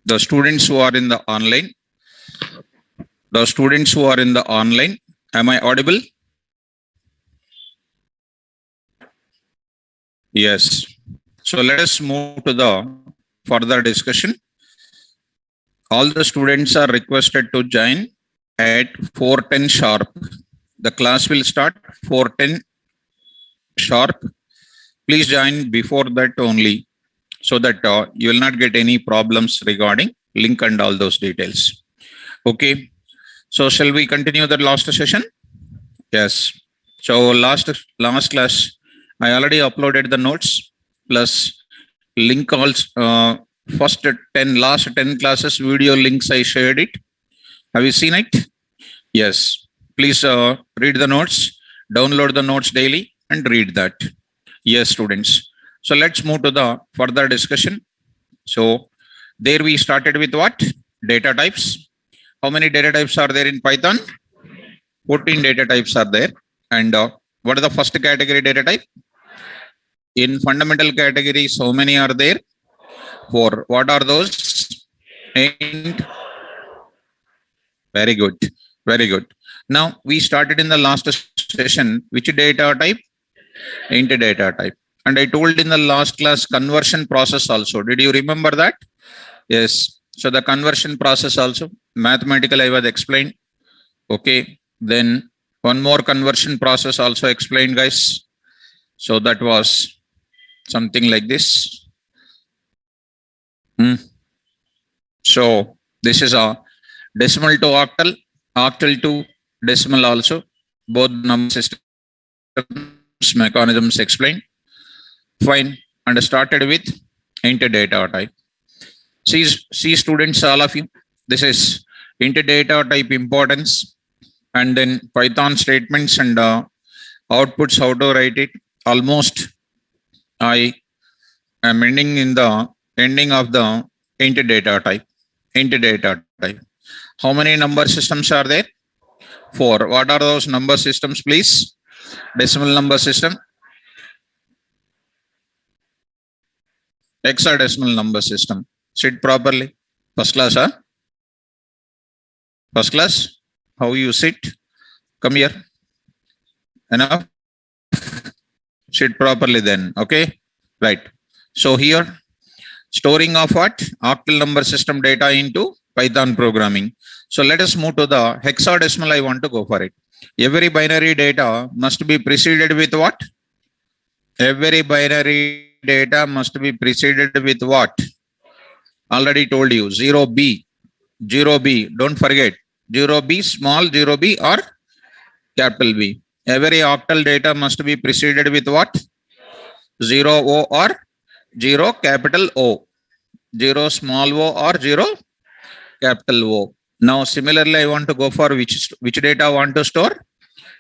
The students who are in the online, am I audible? Yes. So let us move to the further discussion. All the students are requested to join at 4:10 sharp. The class will start 4:10 sharp. Please join before that only, so that you will not get any problems regarding link and all those details. Okay. So shall we continue the last session? Yes. So last class, I already uploaded the notes plus link also. Last 10 classes video links I shared it. Have you seen it? Yes. Please read the notes, download the notes daily and read that. Yes, students. So let's move to the further discussion. So there we started with what? Data types. How many data types are there in Python? 14 data types are there. And what is the first category data type? In fundamental categories, how many are there? 4. What are those? Int. Very good. Very good. Now we started in the last session. Which data type? Int data type. And I told in the last class conversion process also. Did you remember that? Yes. So the conversion process also mathematical I was explained. Okay. Then one more conversion process also explained, guys. So that was something like this. So this is a decimal to octal, octal to decimal also. Both number systems mechanisms explained. Fine. And started with int data type. See students, all of you, this is int data type importance, and then Python statements and outputs, how to write it. Almost I am ending in the ending of the int data type. Int data type. How many number systems are there? 4. What are those number systems, please? Decimal number system, hexadecimal number system. Sit properly. First class, huh? First class, how you sit? Come here. Enough? Sit properly then. Okay. Right. So here, storing of what? Octal number system data into Python programming. So let us move to the hexadecimal. I want to go for it. Every binary data must be preceded with what? Every binary data must be preceded with what? Already told you, 0B. 0B. Don't forget. 0B, small 0B or capital B. Every octal data must be preceded with what? 0O or 0 capital O. 0 small o or 0 capital O. Now similarly, I want to go for which data I want to store?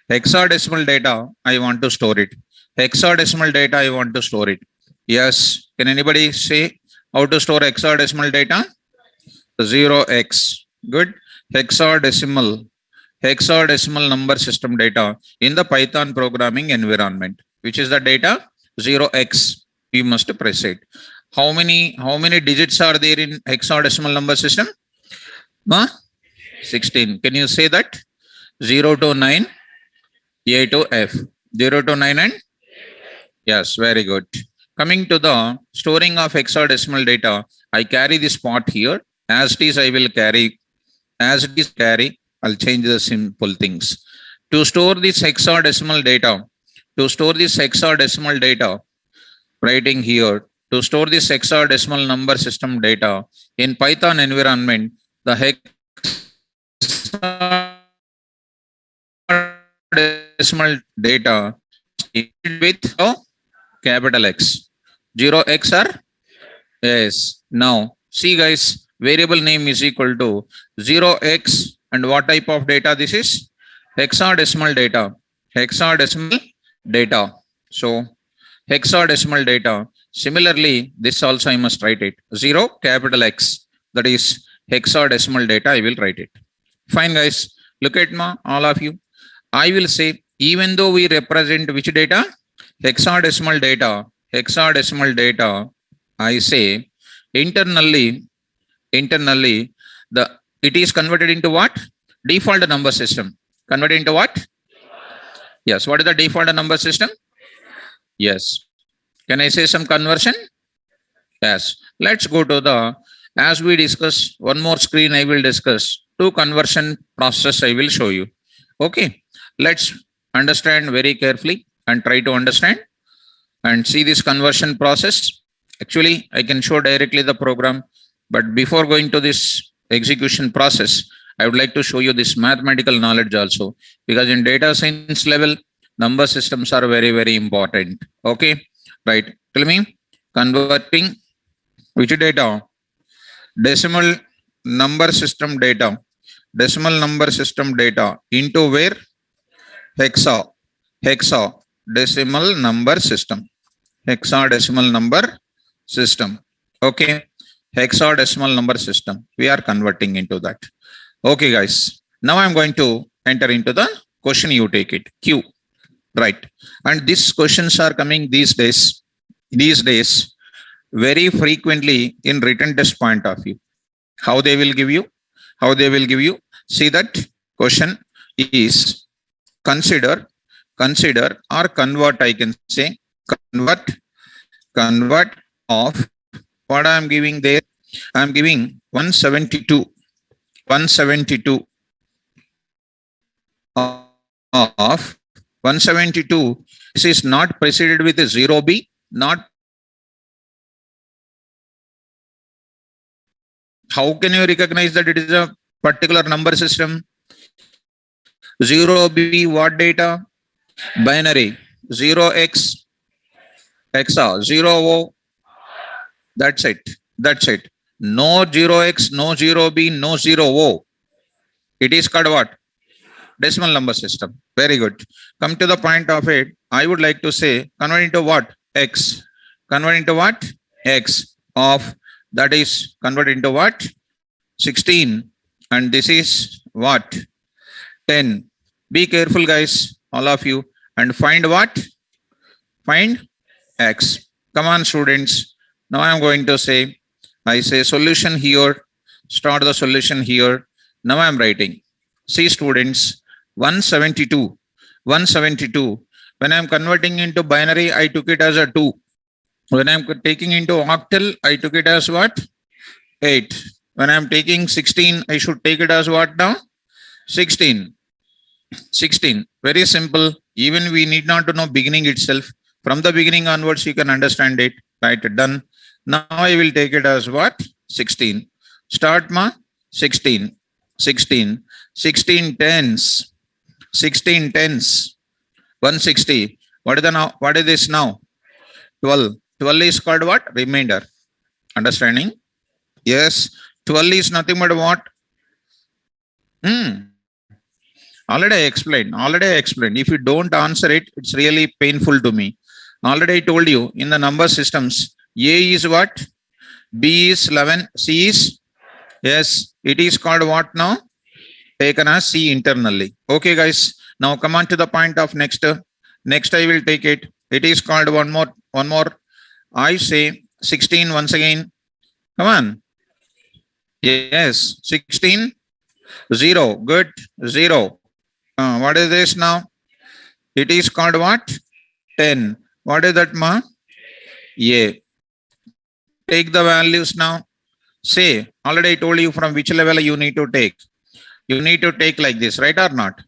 Hexadecimal data I want to store it. Hexadecimal data I want to store it. Yes. Can anybody say how to store hexadecimal data? 0x. Good. Hexadecimal number system data in the Python programming environment. Which is the data? 0x. You must press it. How many digits are there in hexadecimal number system? 16. Can you say that? 0 to 9, A to F. 0 to 9 and? Yes, very good. Coming to the storing of hexadecimal data, I carry this part here. As it is, I will carry. As it is carry, I'll change the simple things. To store this hexadecimal data, writing here, to store this hexadecimal number system data in Python environment, the hexadecimal data with capital X. 0x or? Yes. Now, see guys, variable name is equal to 0x, and what type of data this is? Hexadecimal data. Hexadecimal data. So, hexadecimal data. Similarly, this also I must write it. 0 capital X. That is hexadecimal data. I will write it. Fine guys. Look at all of you. I will say, even though we represent which data? Hexadecimal data. I say internally internally, it is converted into what? Default number system. Converted into what? Yes. What is the default number system? Yes. Can I say some conversion? Yes. Let's go to as we discuss, one more screen I will discuss. Two conversion process I will show you. Okay. Let's understand very carefully and try to understand and see this conversion process. Actually, I can show directly the program, but before going to this execution process, I would like to show you this mathematical knowledge also, because in data science level, number systems are very, very important. Okay, right. Tell me, converting which data? Decimal number system data. Decimal number system data into where? Hexa. Hexa. Decimal number system. Hexadecimal number system. Okay. Hexadecimal number system. We are converting into that. Okay, guys. Now I'm going to enter into the question. You take it. Q. Right. And these questions are coming these days. Very frequently in written test point of view. How they will give you? How they will give you? See that question is consider or convert, I can say. Convert of what I am giving there. I am giving 172 of 172. This is not preceded with a 0b, not. How can you recognize that it is a particular number system? 0b, what data? Binary. 0x, hexa, 0o. That's it. That's it. No 0x, no 0b, no 0o. It is called what? Decimal number system. Very good. Come to the point of it. I would like to say, convert into what? X. Convert into what? X of, that is convert into what? 16. And this is what? 10. Be careful, guys, all of you. And find what? Find X. Come on, students. Now I am going to say, I say solution here. Start the solution here. Now I am writing. See, students, 172. 172. When I am converting into binary, I took it as a 2. When I am taking into octal, I took it as what? 8. When I am taking 16, I should take it as what now? 16. 16. Very simple. Even we need not to know beginning itself. From the beginning onwards, you can understand it. Right, done. Now I will take it as what? 16. Start ma? 16. 16. 16 tens. 16 tens. 160. What is the now? What is this now? 12. 12 is called what? Remainder. Understanding? Yes. 12 is nothing but what? Already I explained. If you don't answer it, it's really painful to me. Already I told you, in the number systems, A is what? B is 11. C is? Yes. It is called what now? Taken as C internally. Okay, guys. Now come on to the point of next. Next I will take it. It is called one more. I say 16 once again. Come on. Yes. 16. 0. Good. 0. What is this now? It is called what? 10. What is that, ma? A. Take the values now. Say, already I told you from which level you need to take. You need to take like this, right or not?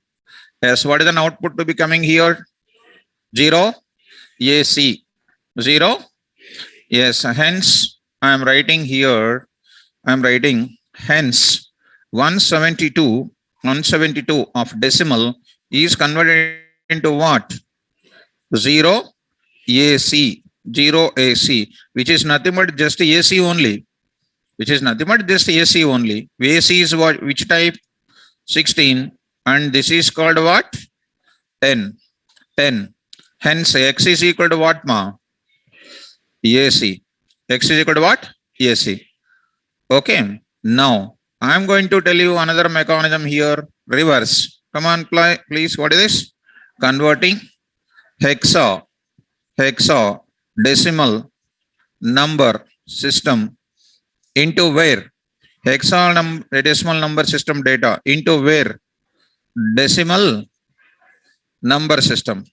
Yes. What is an output to be coming here? 0. AC. 0. Yes. Hence, I am writing here. I am writing hence 172 of decimal is converted into what? 0 AC. 0 AC, which is nothing but just AC only. AC is what? Which type? 16. And this is called what? 10. 10. Hence, X is equal to what, ma? AC. X is equal to what? AC. Okay. Now, I am going to tell you another mechanism here. Reverse. Come on, please. What is this? Converting hexa decimal number system into where? Hexadecimal number system data into where? Decimal number system.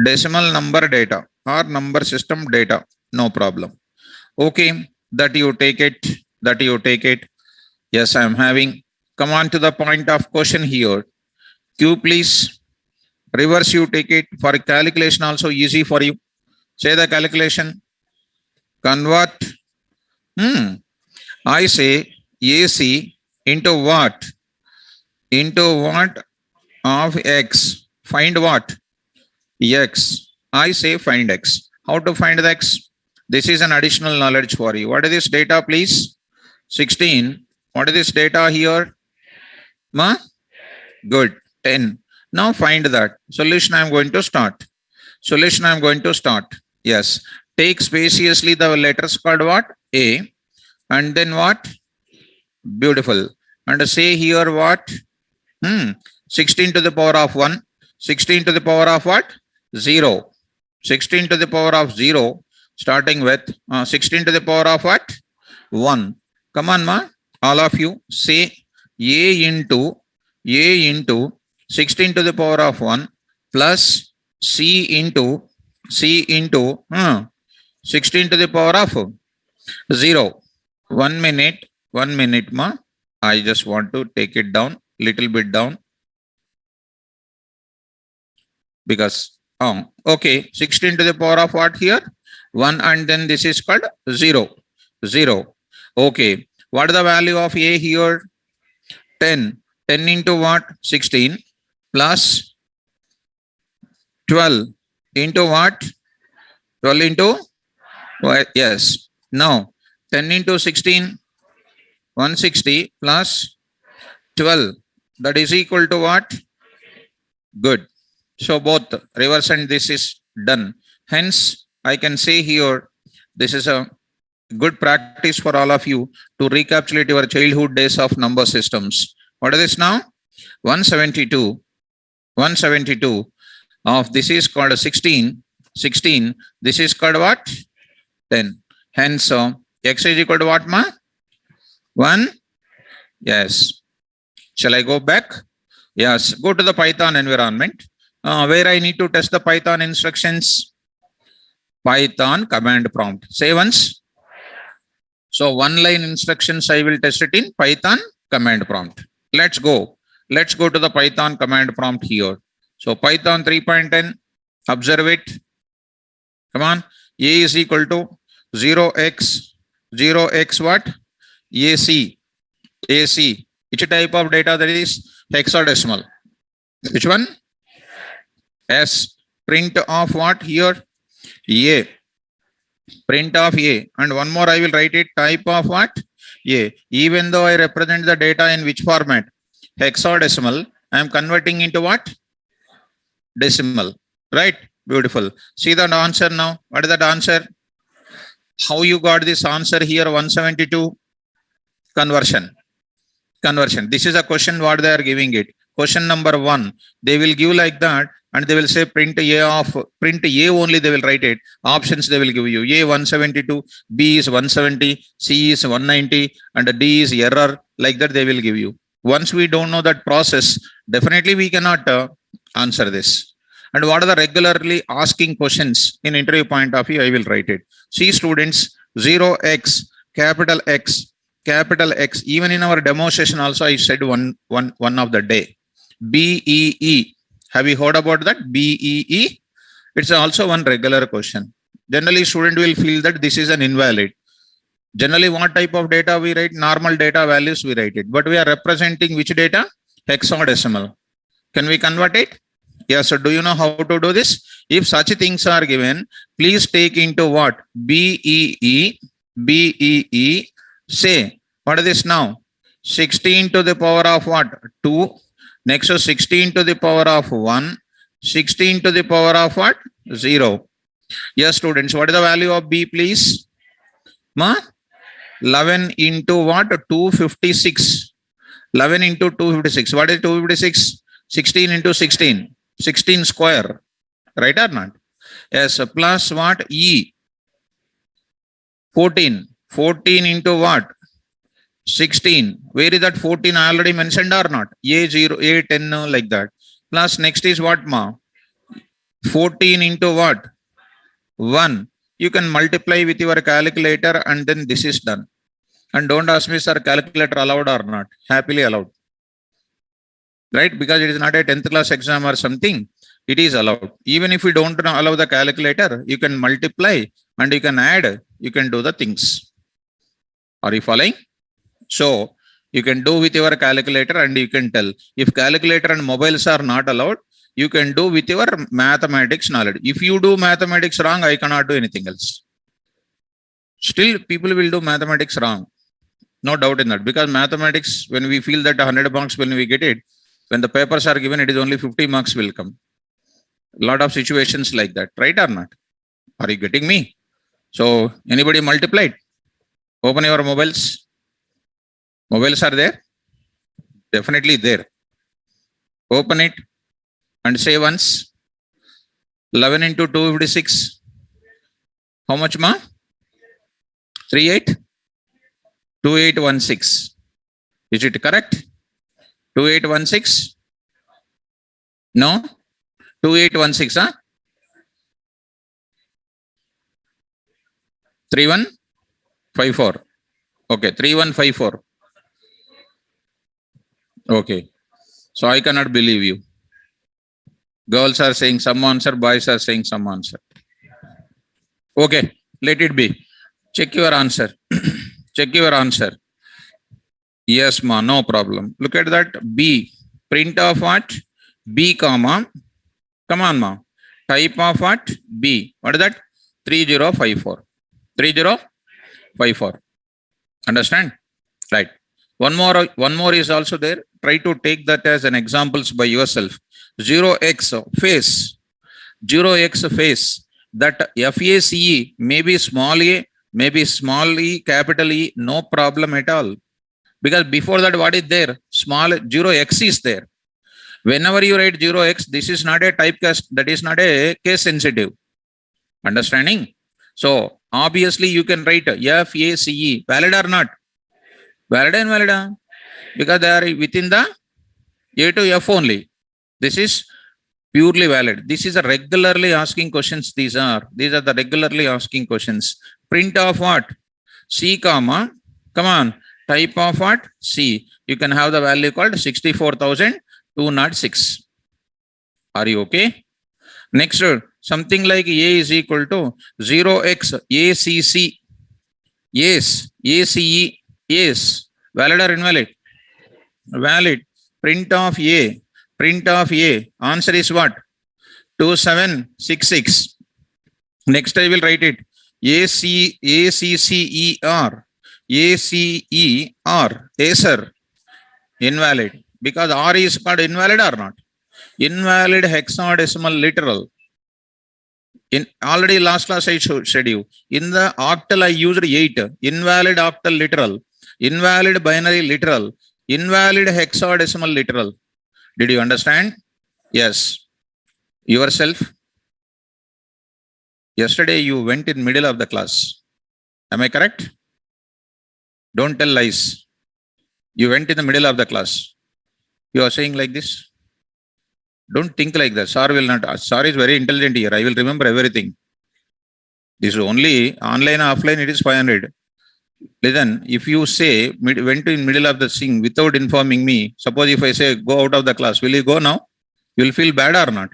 Decimal number data or number system data. No problem. Okay, that you take it. That you take it. Yes, I am having. Come on to the point of question here. Q, please. Reverse, you take it. For calculation also easy for you. Say the calculation. Convert. I say AC into what? Into what of X? Find what? X. I say find X. How to find the X? This is an additional knowledge for you. What is this data, please? 16. What is this data here? Ma? Good. 10. Now find that. Solution I am going to start. Solution I am going to start. Yes. Take spaciously the letters called what? A. And then what? Beautiful. And say here what? 16 to the power of 1. 16 to the power of what? 0. 16 to the power of 0. Starting with 16 to the power of what? 1. Come on, ma. All of you say A into 16 to the power of 1 plus C into 16 to the power of 0. 1 minute, ma. I just want to take it down, little bit down. Because, okay, 16 to the power of what here? 1, and then this is called 0. 0. Okay. What is the value of A here? 10. 10 into what? 16 plus 12 into what? 12 into? Yes. Now, 10 into 16, 160 plus 12. That is equal to what? Good. So both reverse and this is done. Hence, I can say here, this is a good practice for all of you to recapitulate your childhood days of number systems. What is this now? 172. 172 of this is called 16. 16. This is called what? 10. Hence, X is equal to what, ma? 1. Yes. Shall I go back? Yes. Go to the Python environment. Where I need to test the Python instructions. Python command prompt. Say once. So one line instructions I will test it in Python command prompt. Let's go. Let's go to the Python command prompt here. So Python 3.10. Observe it. Come on. A is equal to 0x what? AC. AC. Which type of data that is? Hexadecimal. Which one? S. Print of what here? A. Print of A. And one more I will write it. Type of what? A. Even though I represent the data in which format? Hexadecimal. I am converting into what? Decimal. Right? Beautiful. See the answer now. What is that answer? How you got this answer here? 172. Conversion. Conversion. This is a question what they are giving it. Question number 1. They will give like that. And they will say print A only they will write it. Options they will give you. A 172, B is 170, C is 190, and D is error. Like that they will give you. Once we don't know that process, definitely we cannot answer this. And what are the regularly asking questions in interview point of view, I will write it. See students, 0x, capital X, capital X. Even in our demo session also I said one of the day. BEE. Have you heard about that? BEE? It's also one regular question. Generally, student will feel that this is an invalid. Generally, what type of data we write? Normal data values we write it. But we are representing which data? Hexadecimal. Can we convert it? Yes. So do you know how to do this? If such things are given, please take into what? BEE. BEE. Say, what is this now? 16 to the power of what? 2. Next, 16 to the power of 1, 16 to the power of what? 0. Yes, students, what is the value of B, please? Ma? 11 into what? 256. 11 into 256. What is 256? 16 into 16. 16 square. Right or not? Yes, plus what? E. 14. 14 into what? 16. Where is that 14? I already mentioned or not? A0, A10 like that. Plus next is what, ma? 14 into what? 1. You can multiply with your calculator and then this is done. And don't ask me, sir, calculator allowed or not? Happily allowed. Right? Because it is not a 10th class exam or something. It is allowed. Even if you don't allow the calculator, you can multiply and you can add, you can do the things. Are you following? So you can do with your calculator and you can tell. If calculator and mobiles are not allowed, you can do with your mathematics knowledge. If you do mathematics wrong, I cannot do anything else. Still, people will do mathematics wrong. No doubt in that. Because mathematics, when we feel that 100 marks when we get it, when the papers are given, it is only 50 marks will come. A lot of situations like that, right or not? Are you getting me? So, anybody multiplied? Open your mobiles. Mobiles are there? Definitely there. Open it and say once. 11 into 256. How much, ma? 38? 2816. Is it correct? 2816? No? 2816, huh? 3154. Okay, 3154. Okay. So I cannot believe you. Girls are saying some answer, boys are saying some answer. Okay, let it be. Check your answer. Check your answer. Yes, ma, no problem. Look at that. B. Print of what? B, comma. Come on, ma. Type of what? B. What is that? 3054. 3054. Understand? Right. One more is also there. Try to take that as an examples by yourself. 0x face. 0x face. That FACE may be small a, maybe small e, capital E, no problem at all. Because before that, what is there? Small 0x is there. Whenever you write 0x, this is not a typecast, that is not a case sensitive. Understanding? So, obviously, you can write FACE. Valid or not? Valid and valid. Because they are within the A to F only. This is purely valid. This is a regularly asking questions. These are the regularly asking questions. Print of what? C, comma. Come on. Type of what? C. You can have the value called 64,206. Are you okay? Next, something like A is equal to 0x ACC. Yes. ACE. Yes. Valid or invalid? Valid. Print of A. Print of A. Answer is what? 2766. Next I will write it. ACCER. ACER. Acer. Invalid. Because R is called invalid or not? Invalid hexadecimal literal. In already last class I said you. In the octal I used 8. Invalid octal literal. Invalid binary literal. Invalid hexadecimal literal. Did you understand? Yes. Yourself. Yesterday you went in middle of the class. Am I correct? Don't tell lies. You went in the middle of the class. You are saying like this. Don't think like that. Sir will not. Sir is very intelligent here. I will remember everything. This is only online, offline. It is 500. Listen, if you say went in middle of the thing without informing me, suppose if I say go out of the class, will you go now? You will feel bad or not?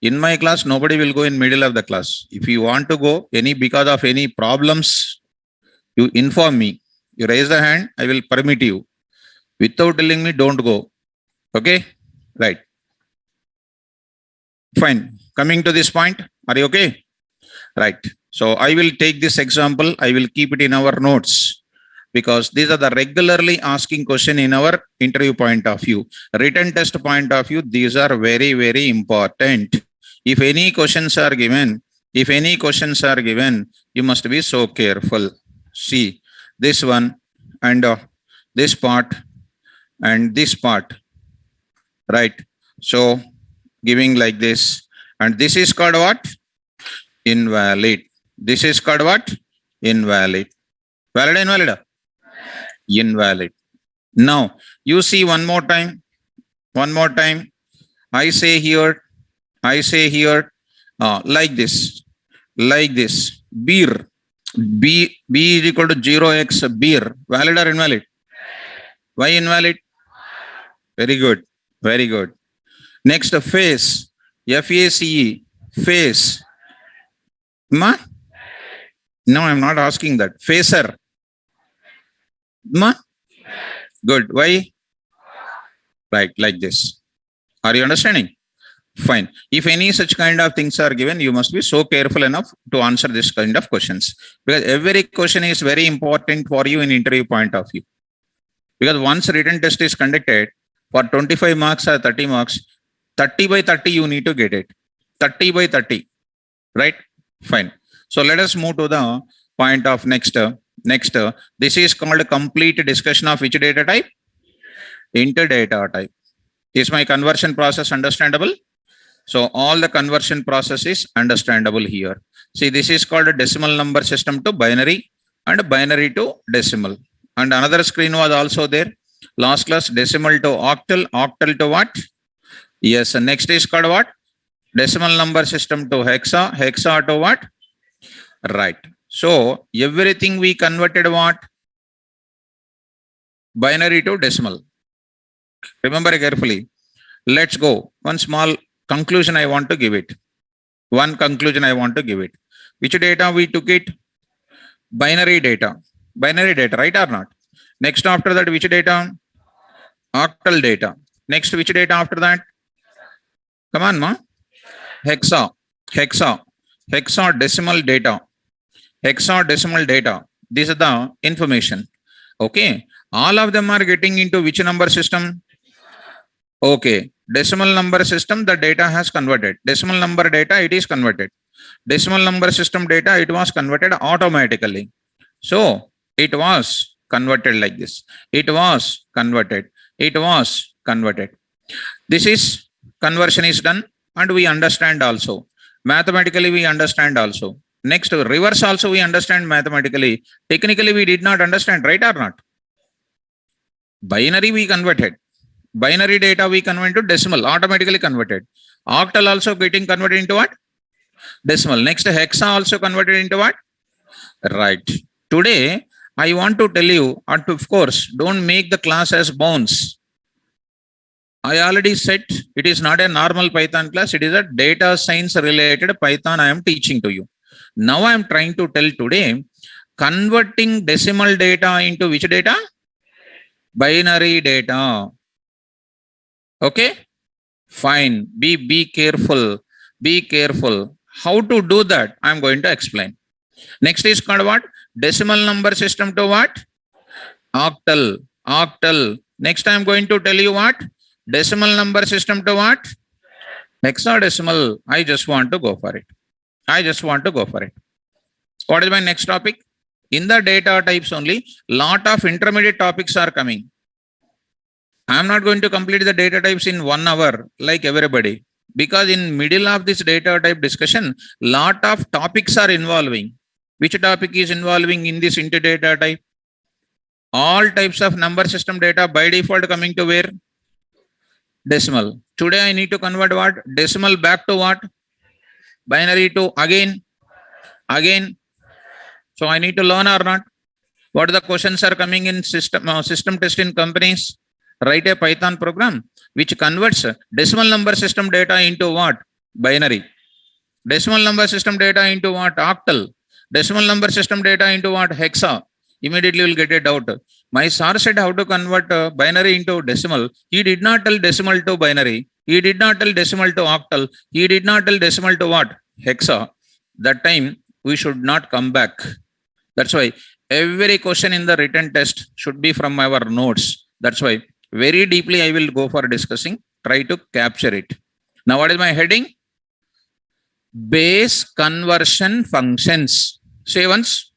In my class, nobody will go in middle of the class. If you want to go because of any problems, you inform me. You raise the hand, I will permit you. Without telling me, don't go. Okay? Right. Fine. Coming to this point, are you okay? Right. So I will take this example. I will keep it in our notes because these are the regularly asking question in our interview point of view. Written test point of view, these are very, very important. If any questions are given, you must be so careful. See this one and this part and this part. Right. So giving like this, and this is called what? Invalid. This is called what? Invalid. Valid, invalid? Invalid. Now, you see one more time. One more time. I say here, like this, beer. B is equal to 0x beer. Valid or invalid? Why invalid? Very good. Very good. Next, face. FACE. Face. Ma? No, I'm not asking that. Facer. Ma? Good. Why? Right, like this. Are you understanding? Fine. If any such kind of things are given, you must be so careful enough to answer this kind of questions. Because every question is very important for you in interview point of view. Because once written test is conducted, for 25 marks or 30 marks, 30 by 30 you need to get it. 30 by 30. Right? Fine. So let us move to the point of next. This is called a complete discussion of which data type? Interdata type. Is my conversion process understandable? So all the conversion process is understandable here. See, this is called a decimal number system to binary and binary to decimal. And another screen was also there. Last class, decimal to octal, octal to what? Yes, and next is called what? Decimal number system to hexa, hexa to what? Right. So everything we converted what? Binary to decimal. Remember carefully. Let's go. One small conclusion I want to give it. One conclusion I want to give it. Which data we took it? Binary data. Binary data, right or not? Next after that, which data? Octal data. Next, which data after that? Come on, ma. Hexa. Hexa. Hexadecimal data. Hexadecimal data. These are the information. Okay. All of them are getting into which number system? Okay. Decimal number system, the data has converted. Decimal number data, it is converted. Decimal number system data, it was converted automatically. So it was converted like this. It was converted. It was converted. This is conversion is done and we understand also. Mathematically, we understand also. Next, reverse also we understand mathematically. Technically, we did not understand, right or not? Binary we converted. Binary data we convert to decimal, automatically converted. Octal also getting converted into what? Decimal. Next, hexa also converted into what? Right. Today, I want to tell you, and of course, don't make the class as bounds. I already said it is not a normal Python class. It is a data science related Python I am teaching to you. Now I am trying to tell today, converting decimal data into which data? Binary data. Okay, fine. Be careful. Be careful. How to do that? I'm going to explain. Next is called what? Decimal number system to what? Octal. Octal. Next I'm going to tell you what? Decimal number system to what? Hexadecimal. I just want to go for it. I just want to go for it. What is my next topic? In the data types only, lot of intermediate topics are coming. I'm not going to complete the data types in 1 hour like everybody, because in middle of this data type discussion, lot of topics are involving. Which topic is involving in this interdata type? All types of number system data by default coming to where? Decimal. Today I need to convert what? Decimal back to what? Binary to again. So I need to learn or not? What the questions are coming in system test in companies? Write a Python program which converts decimal number system data into what? Binary. Decimal number system data into what? Octal. Decimal number system data into what? Hexa. Immediately you will get a doubt. My sir said how to convert binary into decimal. He did not tell decimal to binary. He did not tell decimal to octal. He did not tell decimal to what? Hexa. That time we should not come back. That's why every question in the written test should be from our notes. That's why very deeply I will go for discussing. Try to capture it. Now what is my heading? Base conversion functions. Say once.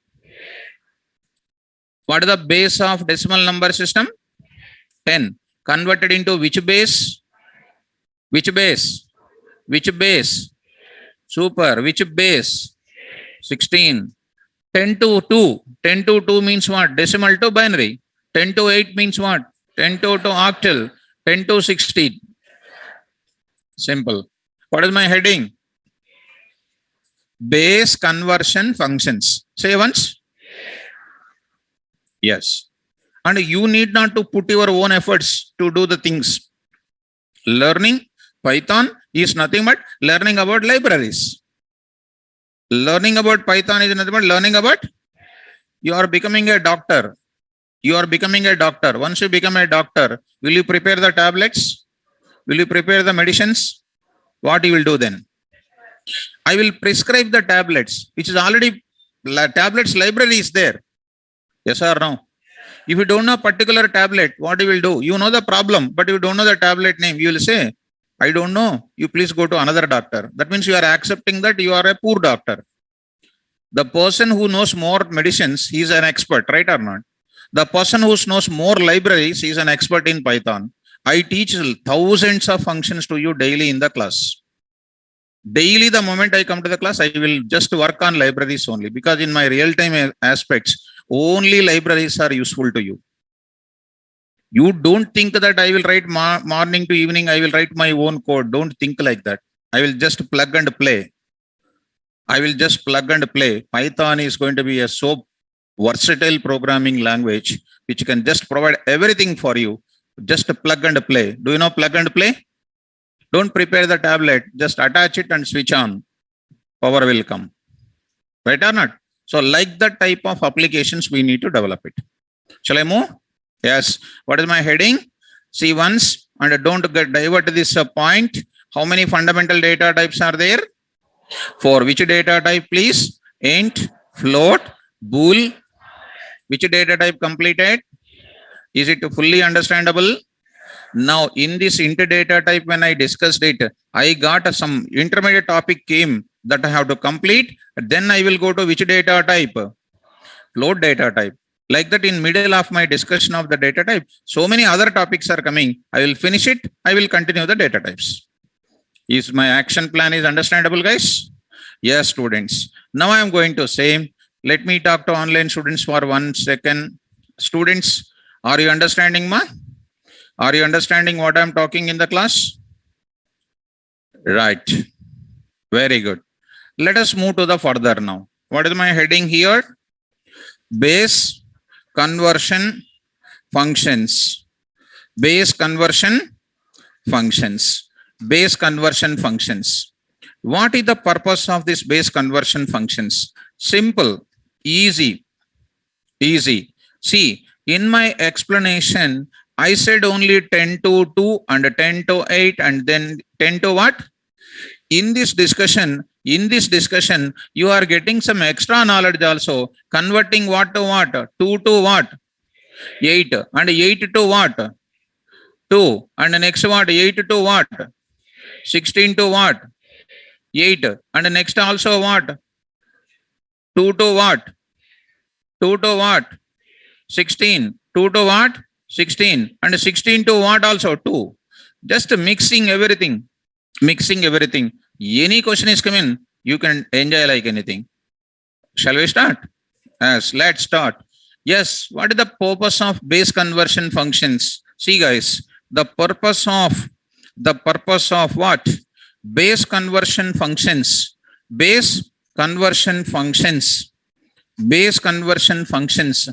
What is the base of decimal number system? 10. Converted into which base? Which base? Which base? Super. Which base? 16. 10 to 2. 10 to 2 means what? Decimal to binary. 10 to 8 means what? 10 to octal. 10 to 16. Simple. What is my heading? Base conversion functions. Say once. Yes. And you need not to put your own efforts to do the things. Learning Python is nothing but learning about libraries. Learning about Python is nothing but learning about, you are becoming a doctor. You are becoming a doctor. Once you become a doctor, will you prepare the tablets? Will you prepare the medicines? What you will do then? I will prescribe the tablets, which is already, tablets library is there. Yes or no? If you don't know particular tablet, what you will do? You know the problem, but you don't know the tablet name. You will say, I don't know. You please go to another doctor. That means you are accepting that you are a poor doctor. The person who knows more medicines, he is an expert, right or not? The person who knows more libraries, he is an expert in Python. I teach thousands of functions to you daily in the class. Daily, the moment I come to the class, I will just work on libraries only, because in my real-time aspects, only libraries are useful to you. You don't think that I will write morning to evening, I will write my own code. Don't think like that. I will just plug and play. I will just plug and play. Python is going to be a so versatile programming language, which can just provide everything for you. Just plug and play. Do you know plug and play? Don't prepare the tablet. Just attach it and switch on. Power will come. Right or not? So like that type of applications, we need to develop it. Shall I move? Yes. What is my heading? See once, and don't get divert this point. How many fundamental data types are there? 4. Which data type, please? Int, float, bool. Which data type completed? Is it fully understandable? Now, in this int data type, when I discussed it, I got some intermediate topic came that I have to complete. Then I will go to which data type? Float data type. Like that, in middle of my discussion of the data type, so many other topics are coming. I will finish it. I will continue the data types. Is my action plan is understandable, guys? Yes, students. Now I am going to say, let me talk to online students for 1 second. Students, are you understanding, ma? Are you understanding what I am talking in the class? Right. Very good. Let us move to the further now. What is my heading here? Base conversion functions. Base conversion functions. Base conversion functions. What is the purpose of this base conversion functions? Simple, easy, easy. See, in my explanation, I said only 10 to 2 and 10 to 8 and then 10 to what? In this discussion, you are getting some extra knowledge also. Converting what to what? 2 to what? 8. And 8 to what? 2. And next what? 8 to what? 16 to what? 8. And next also what? 2 to what? 2 to what? 16. 2 to what? 16. And 16 to what also? 2. Just mixing everything. Mixing everything. Any question is coming, you can enjoy like anything. Shall we start? Yes, let's start. Yes, what is the purpose of base conversion functions? See guys, the purpose of what? Base conversion functions. Base conversion functions. Base conversion functions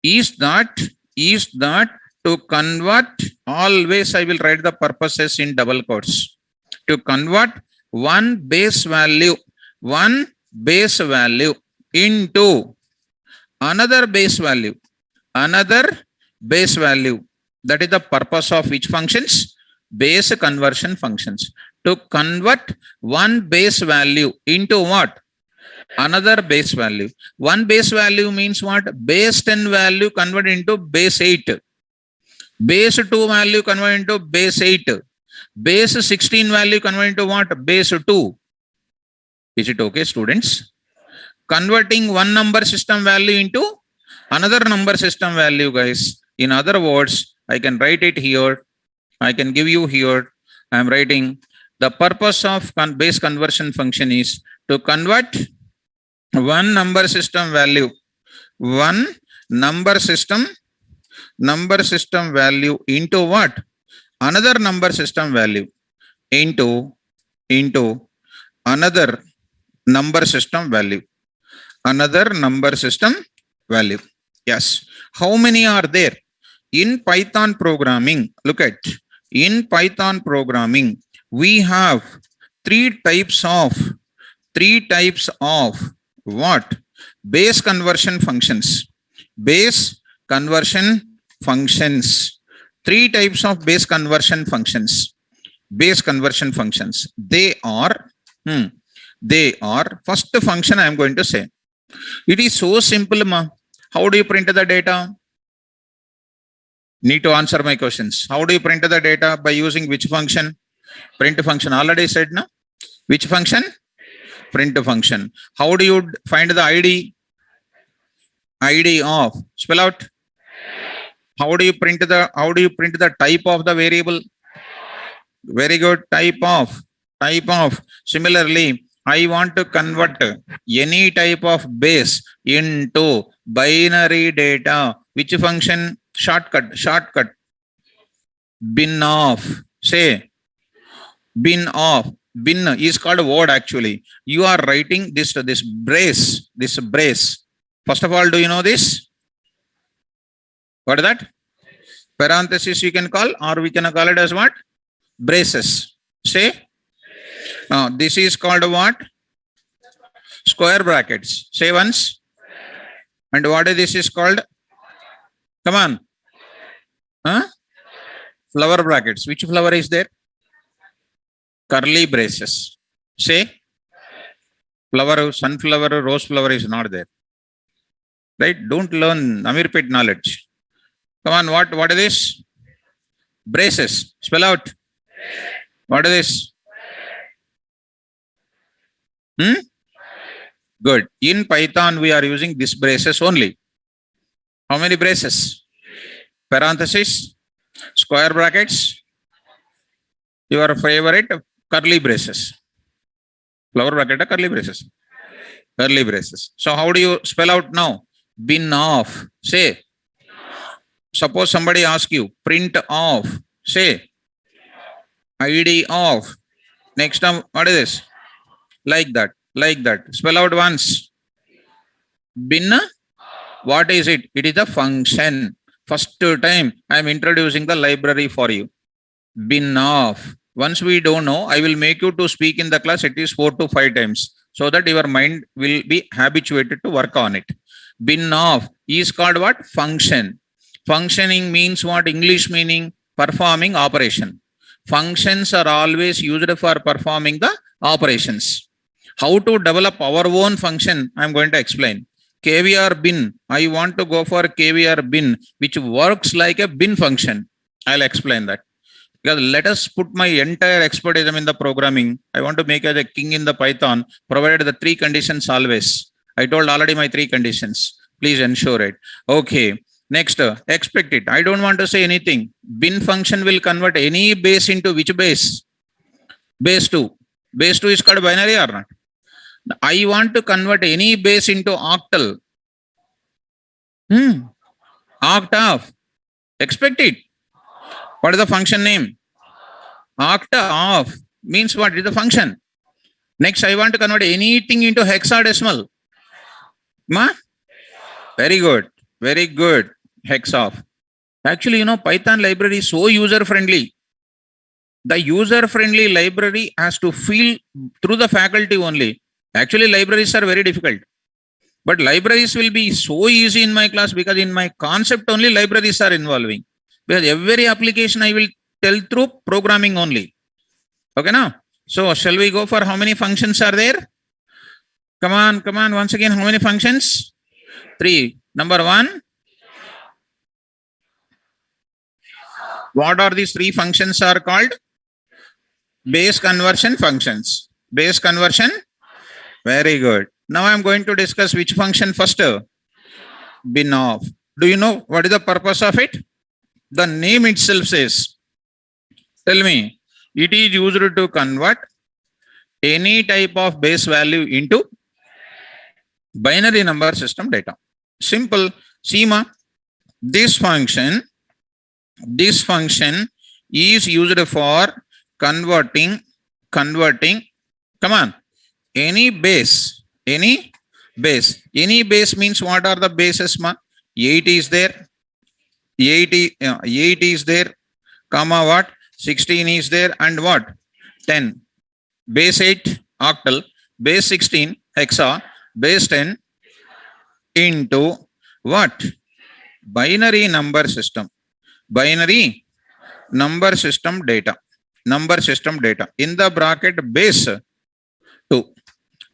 is that to convert, always I will write the purposes in double quotes. To convert one base value into another base value. That is the purpose of which functions? Base conversion functions. To convert one base value into what? Another base value. One base value means what? Base 10 value convert into base 8. Base 2 value convert into base 8. Base 16 value convert into what? Base 2. Is it okay, students? Converting one number system value into another number system value, guys. In other words, I can write it here. I can give you here. I am writing the purpose of base conversion function is to convert one number system value number system value into what? Another number system value into another number system value. Another number system value. Yes. How many are there? In Python programming, look at, in Python programming, we have three types of what? Base conversion functions. Base conversion functions. Three types of base conversion functions. Base conversion functions. They are first function I am going to say. It is so simple, ma. How do you print the data? Need to answer my questions. How do you print the data? By using which function? Print function. Already said, no? Which function? Print function. How do you find the ID? ID of, spell out. How do you print the type of the variable? Very good. Type of. Similarly, I want to convert any type of base into binary data. Which function? Shortcut. Bin of. Say, bin of. Bin is called a word actually. You are writing this brace. First of all, do you know this? What is that? Parenthesis you can call, or we can call it as what? Braces. Say. Now this is called what? Square brackets. Say once. And what is this is called? Come on. Huh? Flower brackets. Which flower is there? Curly braces. Say. Flower, sunflower, rose flower is not there. Right? Don't learn Amirpet knowledge. Come on, what is this? Braces. Spell out. What is this? Good. In Python, we are using this braces only. How many braces? Parenthesis, square brackets, your favorite curly braces. Flower bracket or curly braces? Curly braces. So how do you spell out now? Bin of. Say. Suppose somebody asks you, print of. Say. ID of. Next time, what is this? Like that. Spell out once. Bin. What is it? It is a function. First time I am introducing the library for you. Bin of. Once we don't know, I will make you to speak in the class at least 4 to 5 times so that your mind will be habituated to work on it. Bin of is called what? Function. Functioning means what? English meaning performing operation. Functions are always used for performing the operations. How to develop our own function, I am going to explain. KVR bin. I want to go for KVR bin, which works like a bin function. I'll explain that. Because let us put my entire expertise in the programming. I want to make as a king in the Python, provided the 3 conditions always. I told already my 3 conditions. Please ensure it. Okay. Next, expect it. I don't want to say anything. Bin function will convert any base into which base? Base 2. Base 2 is called binary or not? I want to convert any base into octal. Octave. Expect it. What is the function name? Octave means what is the function? Next, I want to convert anything into hexadecimal. Ma? Very good. Hexof. Actually, Python library is so user-friendly. The user-friendly library has to feel through the faculty only. Actually, libraries are very difficult. But libraries will be so easy in my class because in my concept only libraries are involving. Because every application I will tell through programming only. Okay, now? So, shall we go for how many functions are there? Come on. Once again, how many functions? 3. Number 1. What are these 3 functions are called? Base conversion functions. Base conversion. Very good. Now I am going to discuss which function first. Bin of. Do you know what is the purpose of it? The name itself says. Tell me. It is used to convert any type of base value into binary number system data. Simple. Seema. This function is used for converting, come on, any base means what are the bases, ma? 8 is there, 8 is there, comma what, 16 is there, and what, 10. Base 8 octal, base 16 hexa, base 10 into what, binary number system data, in the bracket base 2.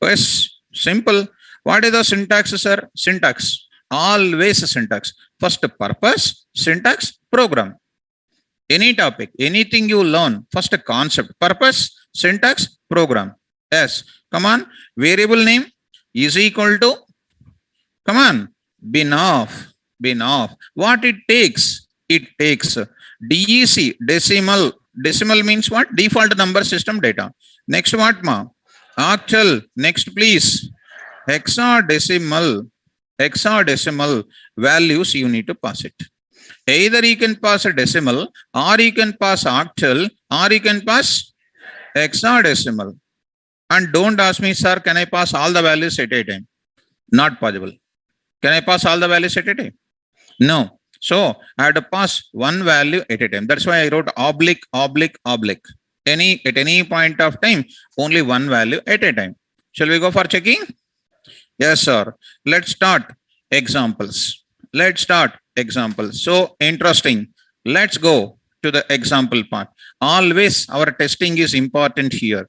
Yes, simple. What is the syntax, sir? Syntax, always syntax. First purpose, syntax, program. Any topic, anything you learn, first concept, purpose, syntax, program. Yes, come on. Variable name is equal to, come on, bin of. What it takes? It takes DEC, decimal. Decimal means what? Default number system data. Next what, ma? Octal. Next please. Hexadecimal values you need to pass it. Either you can pass a decimal, or you can pass octal, or you can pass hexadecimal. And don't ask me, sir, can I pass all the values at a time? Not possible. Can I pass all the values at a time? No. So I have to pass one value at a time. That's why I wrote oblique. At any point of time, only one value at a time. Shall we go for checking? Yes, sir. Let's start examples. So interesting. Let's go to the example part. Always our testing is important here.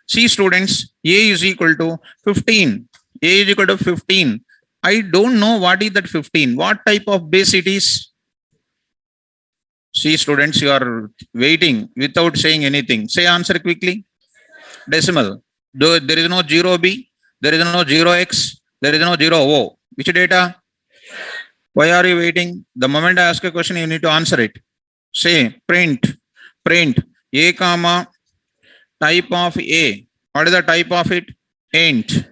See, students, A is equal to 15. A is equal to 15. I don't know what is that 15. What type of base it is? See, students, you are waiting without saying anything. Say answer quickly. Decimal. There is no 0B. There is no 0X. There is no 0O. Which data? Why are you waiting? The moment I ask a question, you need to answer it. Say print A comma type of A. What is the type of it? Int.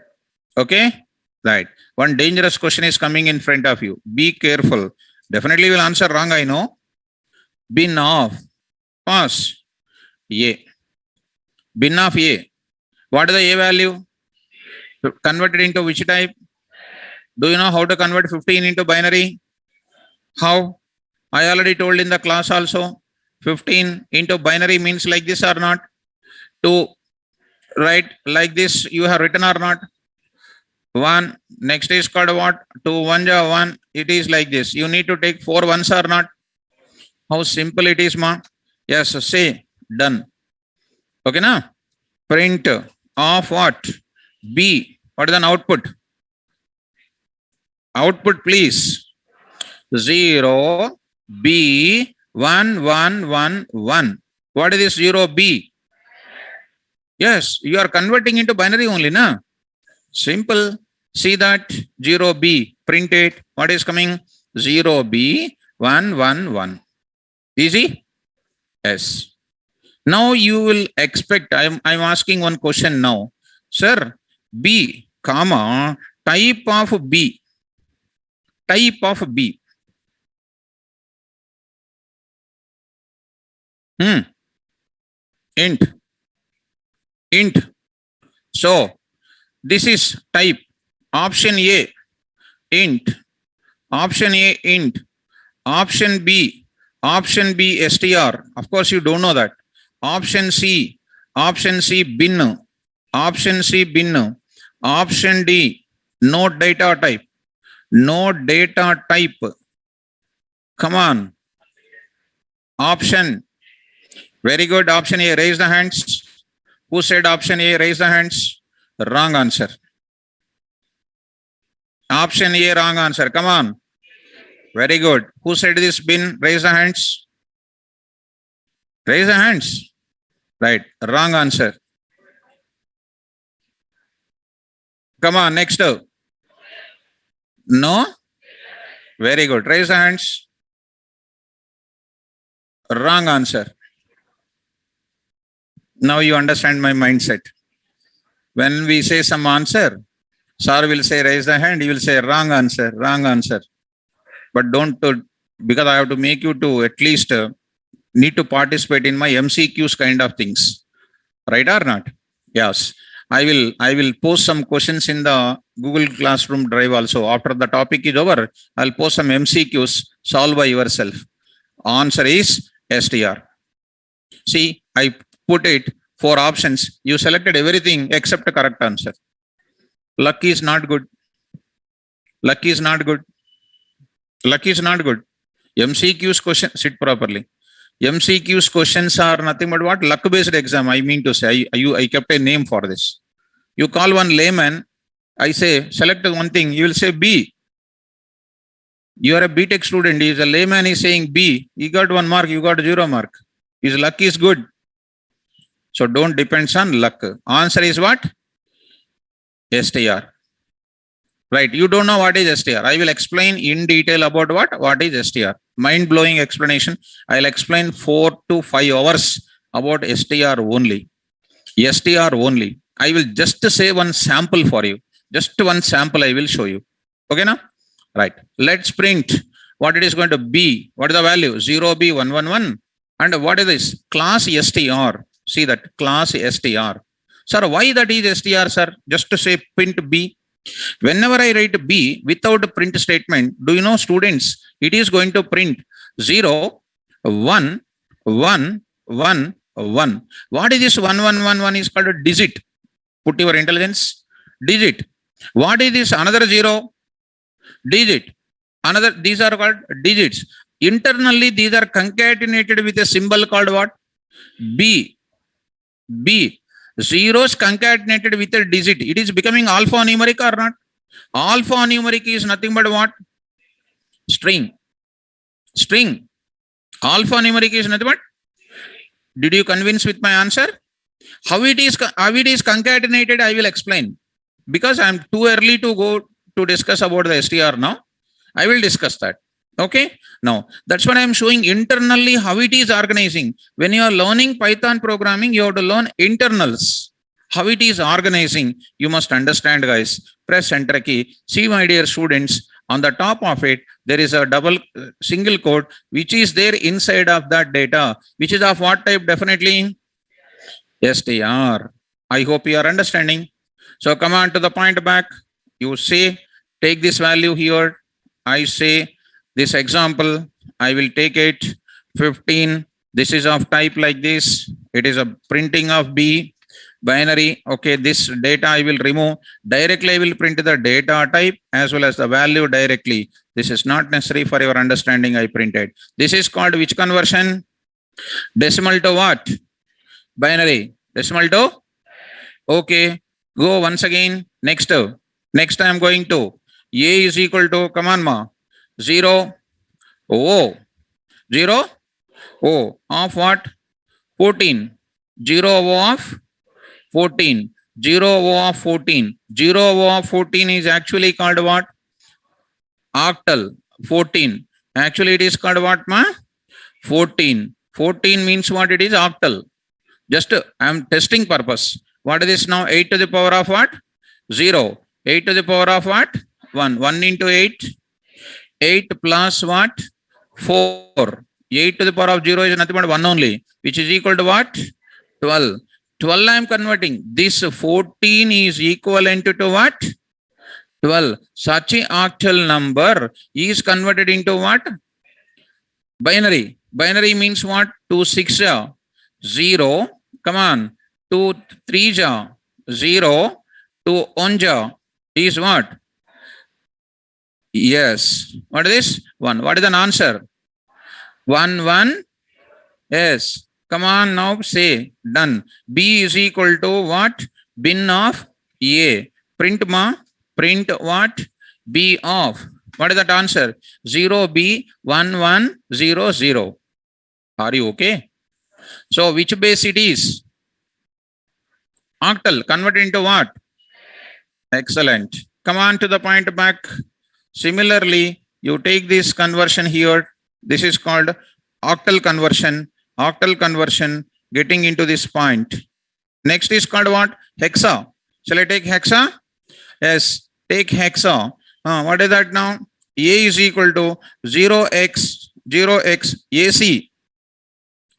Okay? Right. One dangerous question is coming in front of you. Be careful. Definitely will answer wrong, I know. Bin of. Pass. A. Bin of A. What is the A value? Converted into which type? Do you know how to convert 15 into binary? How? I already told in the class also. 15 into binary means like this or not? To write like this you have written or not? 1. Next is called what? 2 1 1. It is like this. You need to take 4 ones or not? How simple it is, ma? Yes, say done. Okay, na? Print of what? B. What is an output? Output, please. 0 B 1 1 1 1. What is this 0 B? Yes, you are converting into binary only, na? Simple. See that 0 B. Print it. What is coming? 0 B 1 1 1. Easy? Yes. Now you will expect. I'm asking one question now, sir. B comma type of B. Type of B. Int. So this is type. Option A, int. Option A, int. Option B str. Of course, you don't know that. Option C, bin. Option C, bin. Option D, no data type. No data type. Come on. Option. Very good. Option A, raise the hands. Who said option A, raise the hands? Wrong answer. Option A, wrong answer. Come on. Very good. Who said this bin? Raise the hands. Raise the hands. Right. Wrong answer. Come on. Next. No? Very good. Raise the hands. Wrong answer. Now you understand my mindset. When we say some answer, sir will say raise the hand, he will say wrong answer. But don't because I have to make you to at least need to participate in my MCQs kind of things, right or not? Yes, I will post some questions in the Google Classroom Drive also. After the topic is over, I'll post some MCQs. Solve by yourself. Answer is STR. See, I put it 4 options. You selected everything except the correct answer. Luck is not good. Luck is not good. Luck is not good. MCQs question, sit properly. MCQs questions are nothing but what? Luck based exam. I mean to say, I kept a name for this. You call one layman, I say, select one thing, you will say B. You are a BTech student. He is a layman, is saying B. He got 1 mark, you got 0 mark. His luck is good. So don't depend on luck. Answer is what? STR. Right. You don't know what is STR. I will explain in detail about what is STR. Mind blowing explanation. I'll explain 4 to 5 hours about STR only. STR only. I will just say one sample for you. Just one sample I will show you. Okay now? Right. Let's print what it is going to be. What is the value? 0B111. And what is this? Class STR. See that class STR. Sir, why that is STR, sir? Just to say print B. Whenever I write B without a print statement, do you know, students, it is going to print 0, 1, 1, 1, 1. What is this 1, 1, 1, 1 is called a digit. Put your intelligence. Digit. What is this another 0? Digit. Another, these are called digits. Internally, these are concatenated with a symbol called what? B. B. Zeros concatenated with a digit. It is becoming alphanumeric or not? Alphanumeric is nothing but what? String. String. Alphanumeric is nothing but? Did you convince with my answer? How it is concatenated, I will explain. Because I am too early to go to discuss about the STR now. I will discuss that. Okay. Now, that's what I am showing internally how it is organizing. When you are learning Python programming, you have to learn internals. How it is organizing, you must understand, guys. Press enter key. See, my dear students, on the top of it, there is a double single quote, which is there inside of that data, which is of what type? Definitely STR. I hope you are understanding. So come on to the point back. You say, take this value here. I say, this example, I will take it 15. This is of type like this. It is a printing of B binary. Okay, this data I will remove. Directly I will print the data type as well as the value directly. This is not necessary for your understanding. I printed. This is called which conversion? Decimal to what? Binary. Decimal to? Okay. Go once again. Next I am going to A is equal to, come on ma, 0 O 0 O of what? 14. 0 O of 14. 0 O of 14. 0 O of 14 is actually called what? Octal. 14. Actually it is called what ma? 14. 14 means what? It is octal. Just I am testing purpose. What is this now? 8 to the power of what? 0. 8 to the power of what? 1. 1 into 8. 8 plus what? 4. 8 to the power of 0 is nothing but 1 only, which is equal to what? 12. 12 I am converting. This 14 is equivalent to what? 12. Such an octal number is converted into what? Binary. Binary means what? 2 6 0. Come on. 2 3 0. 2 1 is what? Yes. What is this? 1. What is an answer? 1 1. Yes. Come on now, say. Done. B is equal to what? Bin of A. Print ma. Print what? B of. What is that answer? 0B 1 1 0 0. Are you okay? So which base it is? Octal. Convert into what? Excellent. Come on to the point back. Similarly, you take this conversion here. This is called octal conversion. Octal conversion getting into this point. Next is called what? Hexa. Shall I take hexa? Yes. Take hexa. What is that now? A is equal to 0x AC.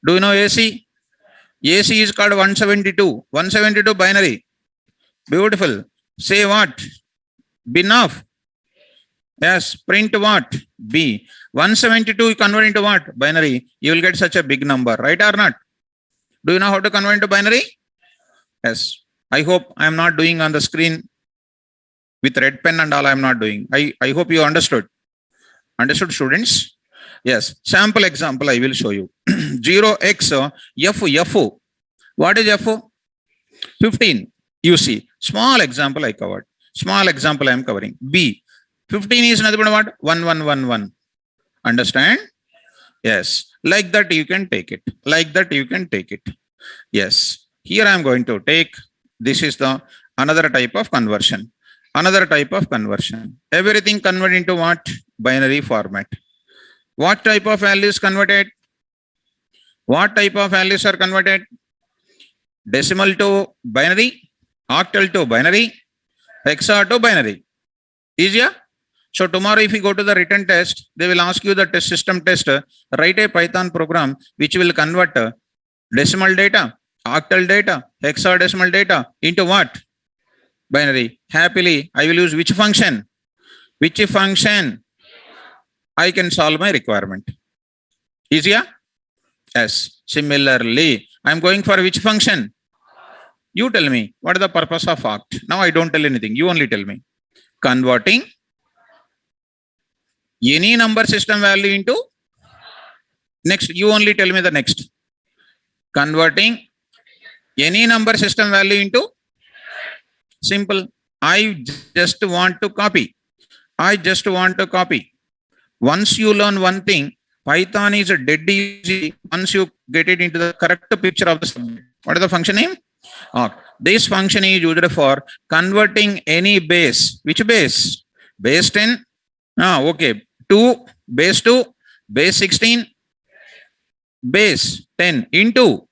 Do you know AC? AC is called 172. 172 binary. Beautiful. Say what? Bin of. Yes. Print what? B. 172 you convert into what? Binary. You will get such a big number. Right or not? Do you know how to convert into binary? Yes. I hope I am not doing on the screen with red pen and all I am not doing. I hope you understood. Understood, students? Yes. Sample example I will show you. 0x F. What is F? 15. You see. Small example I covered. Small example I am covering. B. 15 is nothing but what? 1111. Understand? Yes. Like that you can take it. Like that you can take it. Yes. Here I am going to take. This is the another type of conversion. Another type of conversion. Everything converted into what? Binary format. What type of values converted? What type of values are converted? Decimal to binary, octal to binary, hexa to binary. Easier? So tomorrow if you go to the written test, they will ask you the test system test, write a Python program which will convert decimal data, octal data, hexadecimal data into what? Binary. Happily, I will use which function? Which function? I can solve my requirement. Easier? Yes. Similarly, I am going for which function? You tell me, what is the purpose of oct? Now I don't tell anything. You only tell me. Converting any number system value into next. You only tell me the next. Converting any number system value into simple. I just want to copy. I just want to copy. Once you learn one thing, Python is a dead easy once you get it into the correct picture of the subject. What is the function name? This function is used for converting any base. Which base? Base 10. Okay. 2, base 2, base 16, base 10 into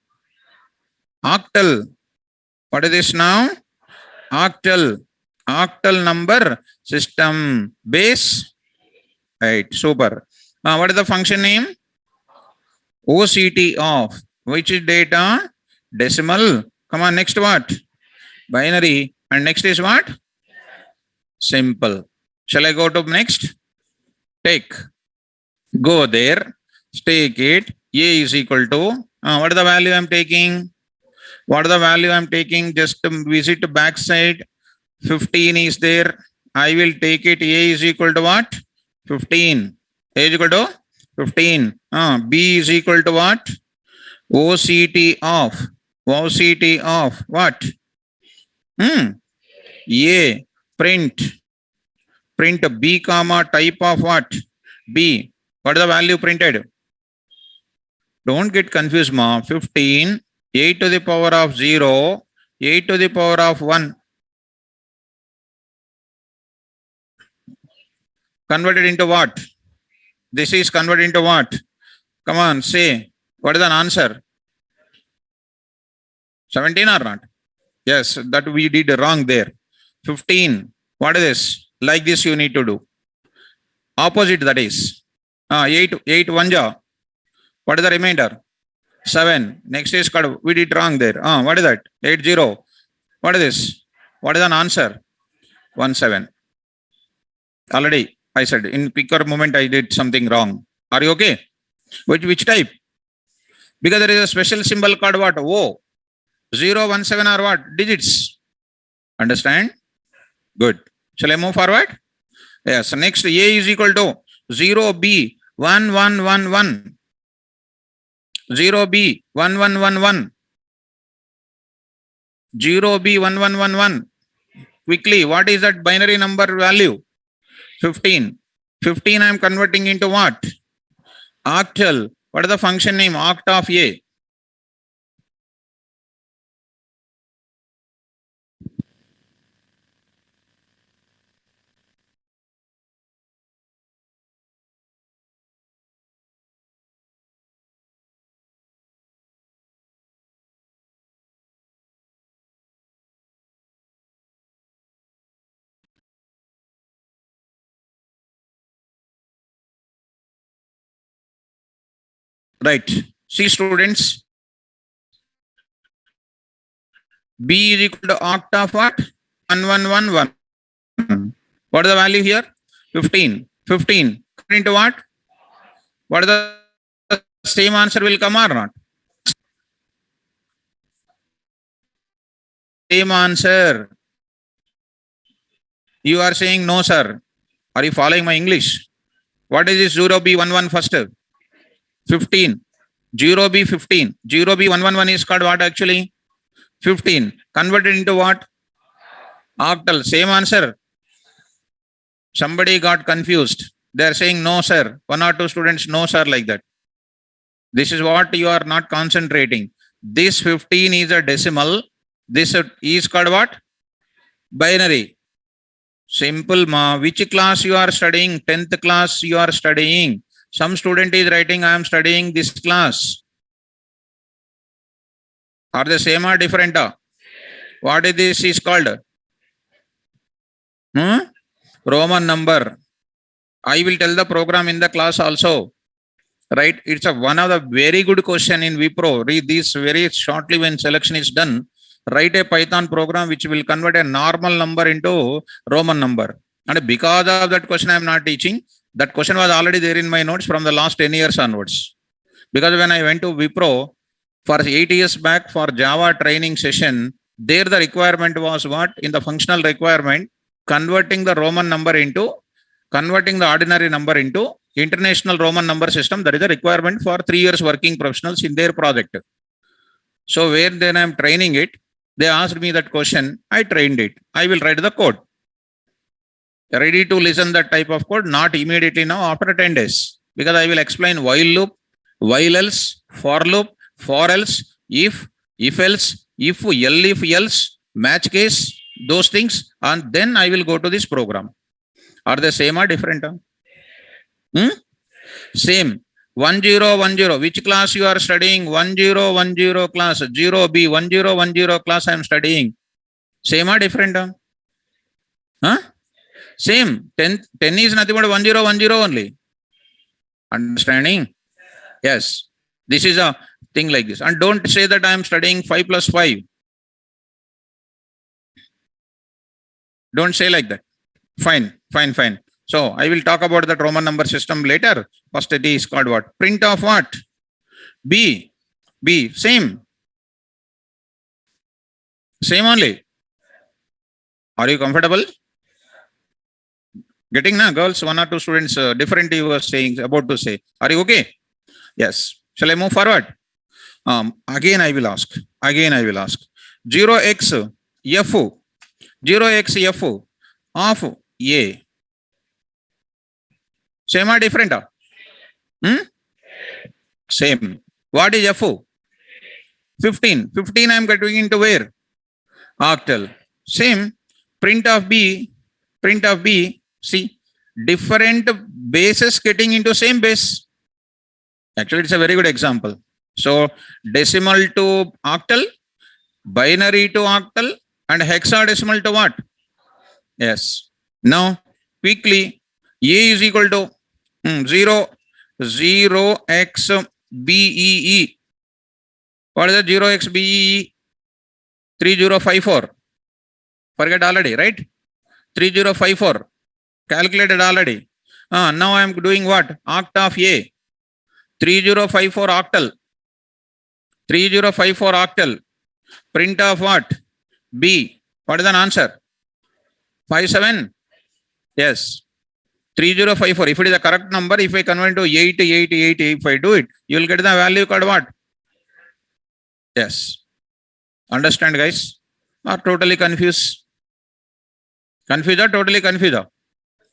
octal. What is this now? Octal. Octal number system base. Right. Super. What is the function name? OCT of. Which is data? Decimal. Come on. Next what? Binary. And next is what? Simple. Shall I go to next? Take. Go there. Take it. A is equal to. What is the value I am taking? What is the value I am taking? Just visit backside. 15 is there. I will take it. A is equal to what? 15. A is equal to 15. B is equal to what? OCT of. OCT of what? A. Print. Print B comma type of what? B. What is the value printed? Don't get confused, ma. 15. 8 to the power of 0. 8 to the power of 1. Converted into what? This is converted into what? Come on, say. What is the answer? 17 or not? Yes, that we did wrong there. 15. What is this? Like this you need to do. Opposite that is. 8 1 ja. What is the remainder? 7. Next is called. We did wrong there. What is that? 8 0. What is this? What is an answer? 1 7. Already I said in quicker moment I did something wrong. Are you okay? Which type? Because there is a special symbol called what? O. 0 1 7 are what? Digits. Understand? Good. Shall I move forward? Yes. Next, A is equal to 0B 1 1 1 1. 0B 1 1 1 1. 0B 1 1 1 1. Quickly, what is that binary number value? 15. 15 I am converting into what? Octal. What is the function name? Oct of A. Right. See students, B is equal to oct of what? 1111. What is the value here? 15. 15 into what? What is the same answer will come or not? Same answer. You are saying no, sir. Are you following my English? What is this 0B11 first? 15. 0B 15. 0B111 is called what actually? 15. Converted into what? Octal. Same answer. Somebody got confused. They are saying no, sir. One or two students, no, sir, like that. This is what you are not concentrating. This 15 is a decimal. This is called what? Binary. Simple, ma. Which class you are studying? 10th class you are studying. Some student is writing, I am studying this class. Are they same or different? What is this is called? Roman number. I will tell the program in the class also. Right? It's a one of the very good question in Wipro. Read this very shortly when selection is done. Write a Python program which will convert a normal number into Roman number. And because of that question I am not teaching. That question was already there in my notes from the last 10 years onwards. Because when I went to Wipro for 8 years back for Java training session, there the requirement was what? In the functional requirement, converting the Roman number into, converting the ordinary number into international Roman number system. That is a requirement for 3 years working professionals in their project. So where then I am training it, they asked me that question, I trained it. I will write the code. Ready to listen that type of code, not immediately now, after 10 days. Because I will explain while loop, while else, for loop, for else, if else, if else, match case, those things, and then I will go to this program. Are they same or different? Same. 1010. Which class you are studying? 1010 class. 0B 1010 class I am studying. Same or different? Same. 10 is nothing but 1010 only. Understanding? Yes. This is a thing like this. And don't say that I am studying 5 plus 5. Don't say like that. Fine. So I will talk about that Roman number system later. First it is called what? Print of what? B. Same. Same only. Are you comfortable? Getting na girls? One or two students different you were saying, about to say. Are you okay? Yes. Shall I move forward? Again I will ask. 0x f. 0x f of A. Same or different? Same. What is f? 15. 15 I am getting into where? Octal. Same. Print of B. See, different bases getting into same base. Actually, it's a very good example. So, decimal to octal, binary to octal, and hexadecimal to what? Yes. Now, quickly, A is equal to 0x BEE. What is the 0x BEE? 3054. Forget already, right? 3054. Calculated already. Now I am doing what? Oct of A. 3054 octal. 3054 octal. Print of what? B. What is the answer? 57. Yes. 3054. If it is the correct number, if I convert to 888, if I do it, you will get the value called what? Yes. Understand, guys? Or totally confused? Confused or totally confused?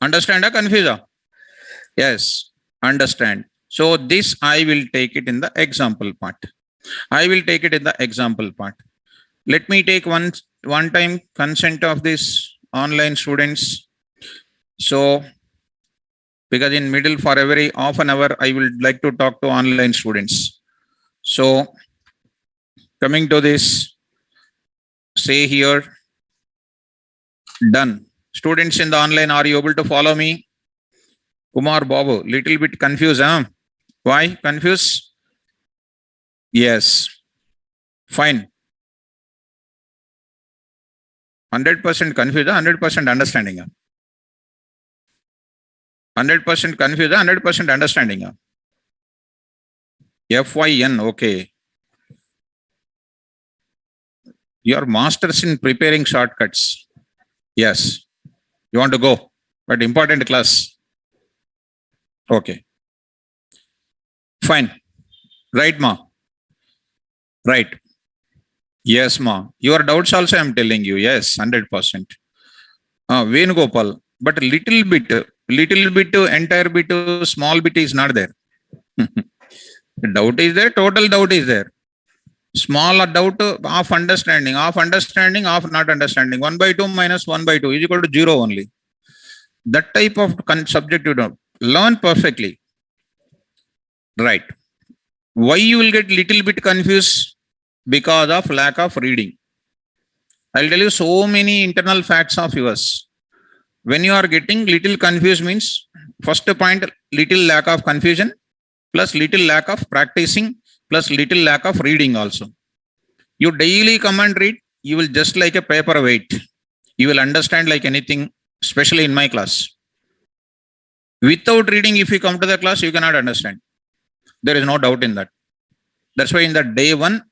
Understand or confused? Yes. Understand. So this I will take it in the example part. Let me take one time consent of this online students. So because in middle for every half an hour, I will like to talk to online students. So coming to this, say here, done. Students in the online, are you able to follow me? Kumar Babu, little bit confused, huh? Why confused? Yes. Fine. 100% confused, 100% understanding. 100% confused, 100% understanding. FYN, okay. You are masters in preparing shortcuts. Yes. You want to go, but important class. Okay. Fine. Right, ma. Right. Yes, ma. Your doubts also I am telling you. Yes, 100%. Venugopal, but little bit, entire bit, small bit is not there. Doubt is there, total doubt is there. Small doubt of understanding, of not understanding. 1/2 minus 1/2 is equal to 0 only. That type of subject you don't learn perfectly. Right. Why you will get little bit confused? Because of lack of reading. I'll tell you so many internal facts of yours. When you are getting little confused means, first point, little lack of confusion, plus little lack of practicing, plus little lack of reading also. You daily come and read, you will just like a paperweight. You will understand like anything, especially in my class. Without reading, if you come to the class, you cannot understand. There is no doubt in that. That's why in the day one,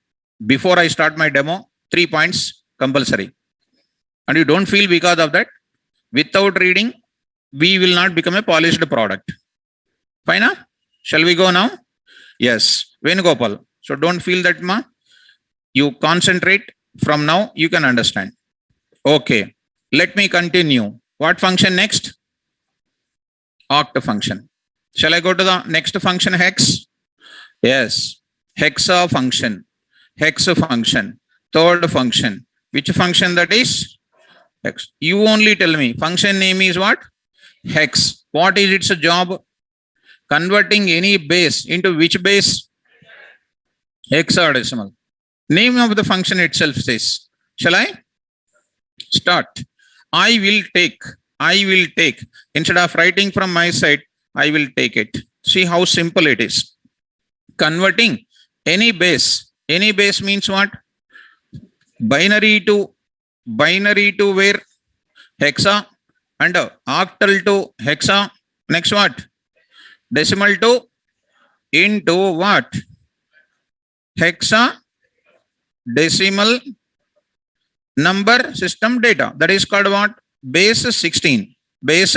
before I start my demo, 3 points compulsory. And you don't feel because of that. Without reading, we will not become a polished product. Fine? Huh? Shall we go now? Yes. Venugopal. So don't feel that, ma. You concentrate. From now, you can understand. Okay. Let me continue. What function next? Oct function. Shall I go to the next function, hex? Yes. Hexa function. Hex function. Third function. Which function that is? Hex. You only tell me. Function name is what? Hex. What is its job? Converting any base into which base? Hexadecimal. Name of the function itself says. Shall I? Start. I will take. Instead of writing from my side, I will take it. See how simple it is. Converting any base. Any base means what? Binary to where? Hexa. And octal to hexa. Next what? Decimal to into what? Hexa decimal number system data. That is called what? Base 16. Base.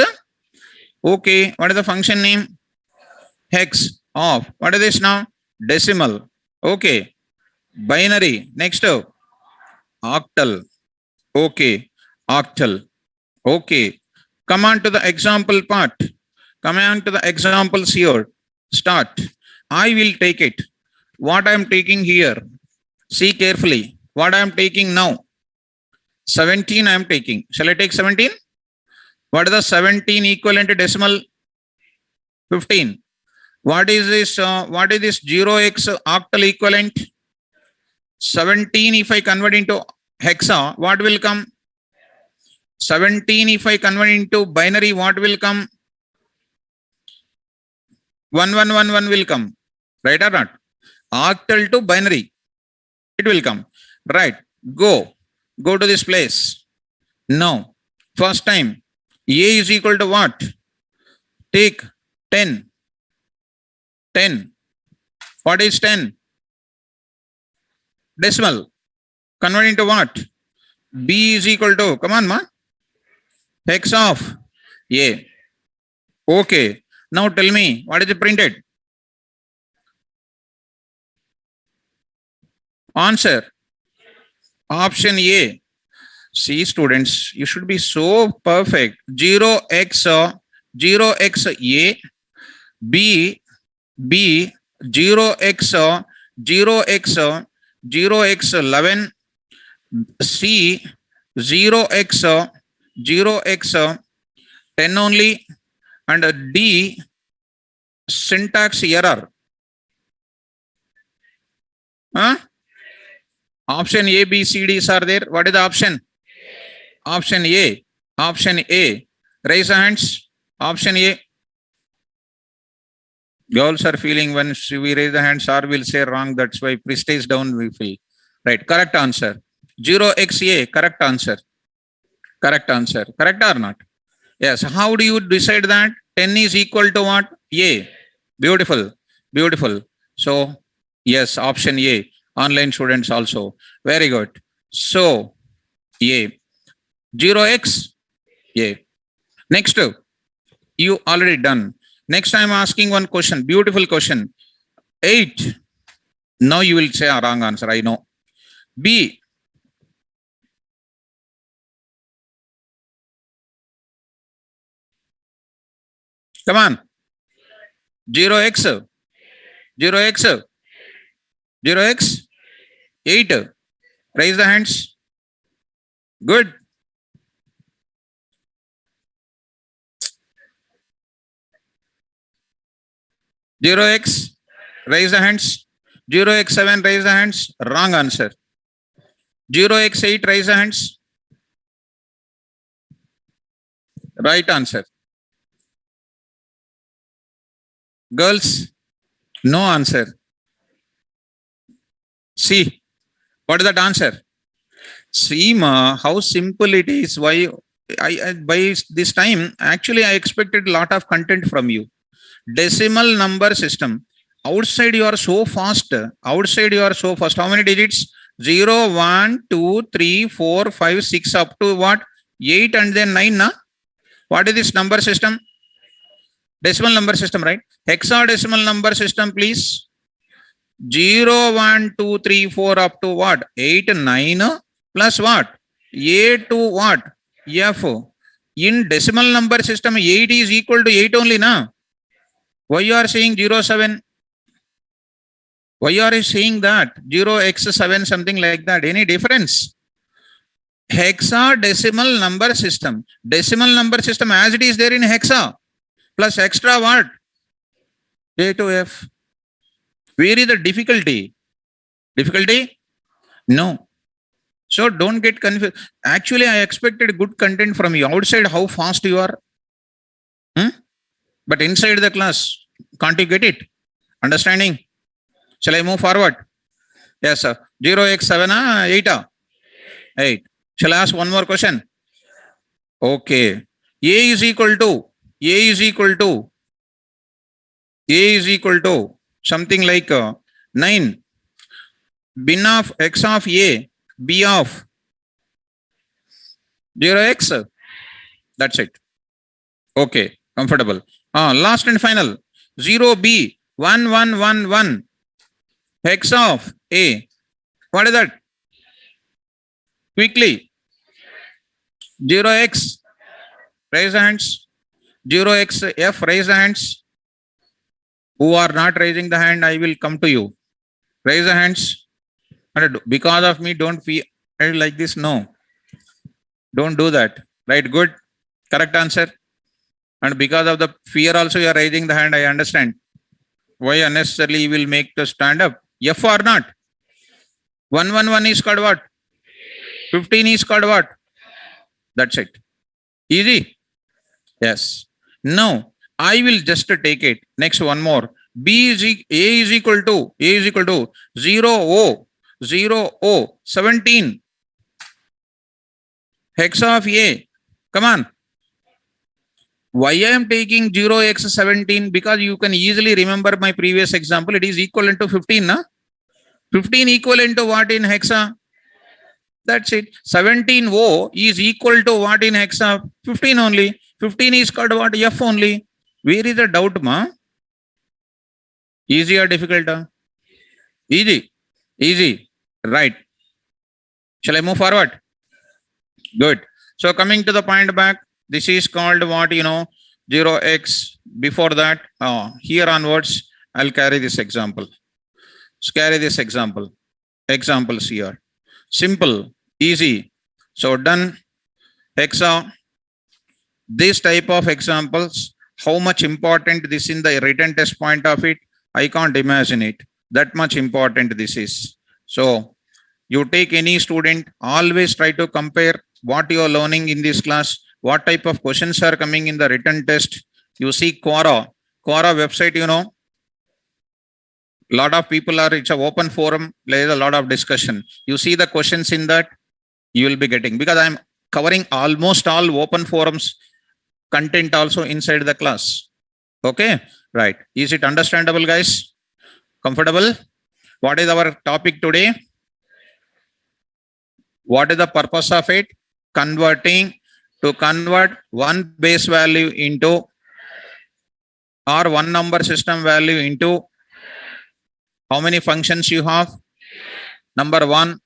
Okay. What is the function name? Hex of. What is this now? Decimal. Okay. Binary. Next. Octal. Okay. Octal. Okay. Come on to the example part. Come on to the examples here. Start. I will take it. What I am taking here. See carefully. What I am taking now. 17 I am taking. Shall I take 17? What is the 17 equivalent to decimal? 15. What is this? What is this 0x octal equivalent? 17 if I convert into hexa, what will come? 17 if I convert into binary, what will come? 1111 will come. Right or not? Octal to binary. It will come. Right. Go to this place. Now, first time, A is equal to what? Take 10. 10. What is 10? Decimal. Convert into what? B is equal to, come on, ma. Hex of A. Okay. Now tell me, what is it printed? Answer. Option A. See, students, you should be so perfect. 0x A, B, 0x 0x11, C, 0x 10 only, and D, syntax error. Huh? Option A, B, C, D's are there. What is the option? Option A. Option A. Raise your hands. Option A. Girls are feeling when we raise the hand, sir will say wrong. That's why prestige down we feel. Right. Correct answer. 0xa. Correct answer. Correct answer. Correct or not? Yes. How do you decide that? 10 is equal to what? A. Beautiful. Beautiful. So, yes, option A. Online students also. Very good. So, A. 0x. A. Next, you already done. Next, I'm asking one question. Beautiful question. 8. Now you will say a wrong answer. I know. B. Come on. 0x. 0x. 0x. 8. Raise the hands. Good. Zero x, raise the hands. 0x7, raise the hands. Wrong answer. 0x8, raise the hands. Right answer. Girls, no answer. See, what is that answer? See, ma, how simple it is. Why I by this time, actually, I expected a lot of content from you. Decimal number system. Outside you are so fast. Outside you are so fast. How many digits? 0, 1, 2, 3, 4, 5, 6 up to what? 8 and then 9. Na? What is this number system? Decimal number system, right? Hexadecimal number system, please. 0, 1, 2, 3, 4 up to what? 8, 9 plus what? A to what? F. In decimal number system, 8 is equal to 8 only, na? Why you are saying 07? Why you are saying that? 0x7, something like that. Any difference? Hexadecimal number system. Decimal number system as it is there in hexa. Plus extra what? A to F. Where is the difficulty? Difficulty? No. So don't get confused. Actually, I expected good content from you. Outside, how fast you are. But inside the class, can't you get it? Understanding? Shall I move forward? Yes, sir. 0x7, 8. 8. Shall I ask one more question? Okay. A is equal to something like 9. Bin of x of A, B of 0x. That's it. Okay. Comfortable. Last and final. 0B, 1, 1, 1, 1. Hex of A. What is that? Quickly. 0x. Raise the hands. 0xF. Raise the hands. Who are not raising the hand, I will come to you. Raise the hands. Because of me, don't feel like this. No. Don't do that. Right? Good. Correct answer. And because of the fear also you are raising the hand, I understand. Why unnecessarily you will make to stand up? F or not? 111 is called what? 15 is called what? That's it. Easy? Yes. Now, I will just take it. Next one more. A is equal to 0 O 17. Hex of A. Come on. Why I am taking 0x17? Because you can easily remember my previous example. It is equivalent to 15. Na? 15 equivalent to what in hexa? That's it. 17O is equal to what in hexa? 15 only. 15 is called what? F only. Where is the doubt, ma? Easy or difficult? Easy. Easy. Right. Shall I move forward? Good. So coming to the point back. This is called what, 0x. Before that, here onwards, I'll carry this example. Let's carry this example. Examples here. Simple, easy. So done. Hexa. This type of examples, how much important this in the written test point of it, I can't imagine it. That much important this is. So you take any student, always try to compare what you are learning in this class. What type of questions are coming in the written test? You see Quora website, Lot of people are, it's an open forum, there is a lot of discussion. You see the questions in that, you will be getting, because I'm covering almost all open forums content also inside the class. Okay, right. Is it understandable, guys? Comfortable? What is our topic today? What is the purpose of it? To convert one base value into, or one number system value into, how many functions you have? Number one.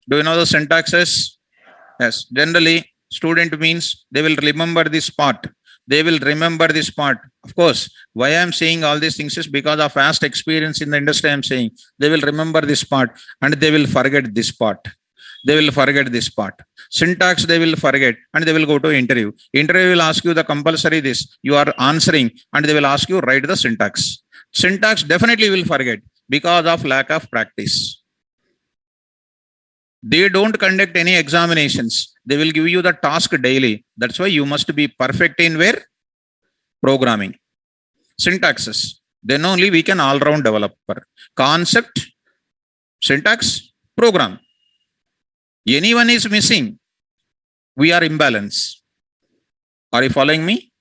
Do you know the syntaxes? Yes. Generally, student means they will remember this part. They will remember this part. Of course, why I am saying all these things is because of past experience in the industry. I am saying they will remember this part and they will forget this part. They will forget this part. Syntax they will forget and they will go to interview. Interview will ask you the compulsory this. You are answering and they will ask you write the syntax. Syntax definitely will forget because of lack of practice. They don't conduct any examinations. They will give you the task daily. That's why you must be perfect in where? Programming. Syntaxes. Then only we can all-round developer. Concept, syntax, program. Anyone is missing, we are imbalance. Are you following me?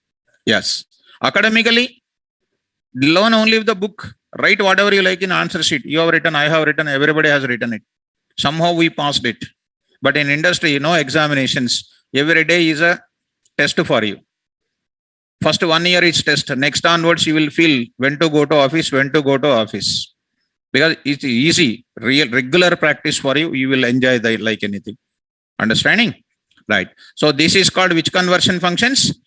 Yes. Academically, learn only the book. Write whatever you like in answer sheet. You have written, I have written, everybody has written it. Somehow we passed it. But in industry, no examinations. Every day is a test for you. First 1 year is test. Next onwards, you will feel when to go to office, when to go to office. Because it's easy, regular practice for you. You will enjoy that like anything. Understanding? Right. So this is called which conversion functions?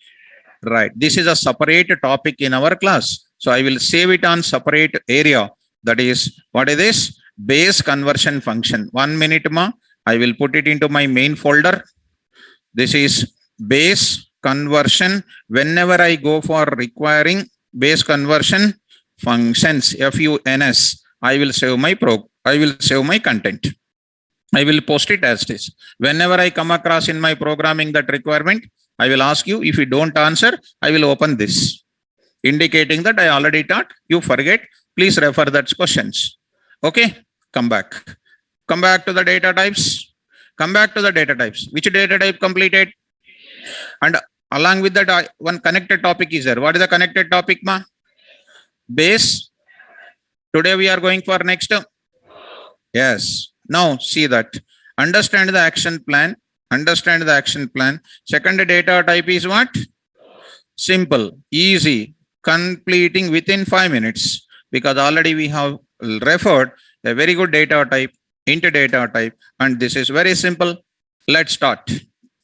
Right. This is a separate topic in our class. So I will save it on separate area. That is, what is this? Base conversion function. 1 minute ma, I will put it into my main folder. This is base conversion. Whenever I go for requiring base conversion functions, FUNS, I will save my content. I will post it as this. Whenever I come across in my programming that requirement, I will ask you. If you don't answer, I will open this, indicating that I already taught. You forget, please refer that questions. Okay, come back. Come back to the data types. Come back to the data types. Which data type completed? And along with that, one connected topic is there. What is the connected topic, ma? Base. Today we are going for next. Yes. Now see that. Understand the action plan. Understand the action plan. Second data type is what? Simple, easy, completing within 5 minutes. Because already we have referred a very good data type into data type. And this is very simple. Let's start.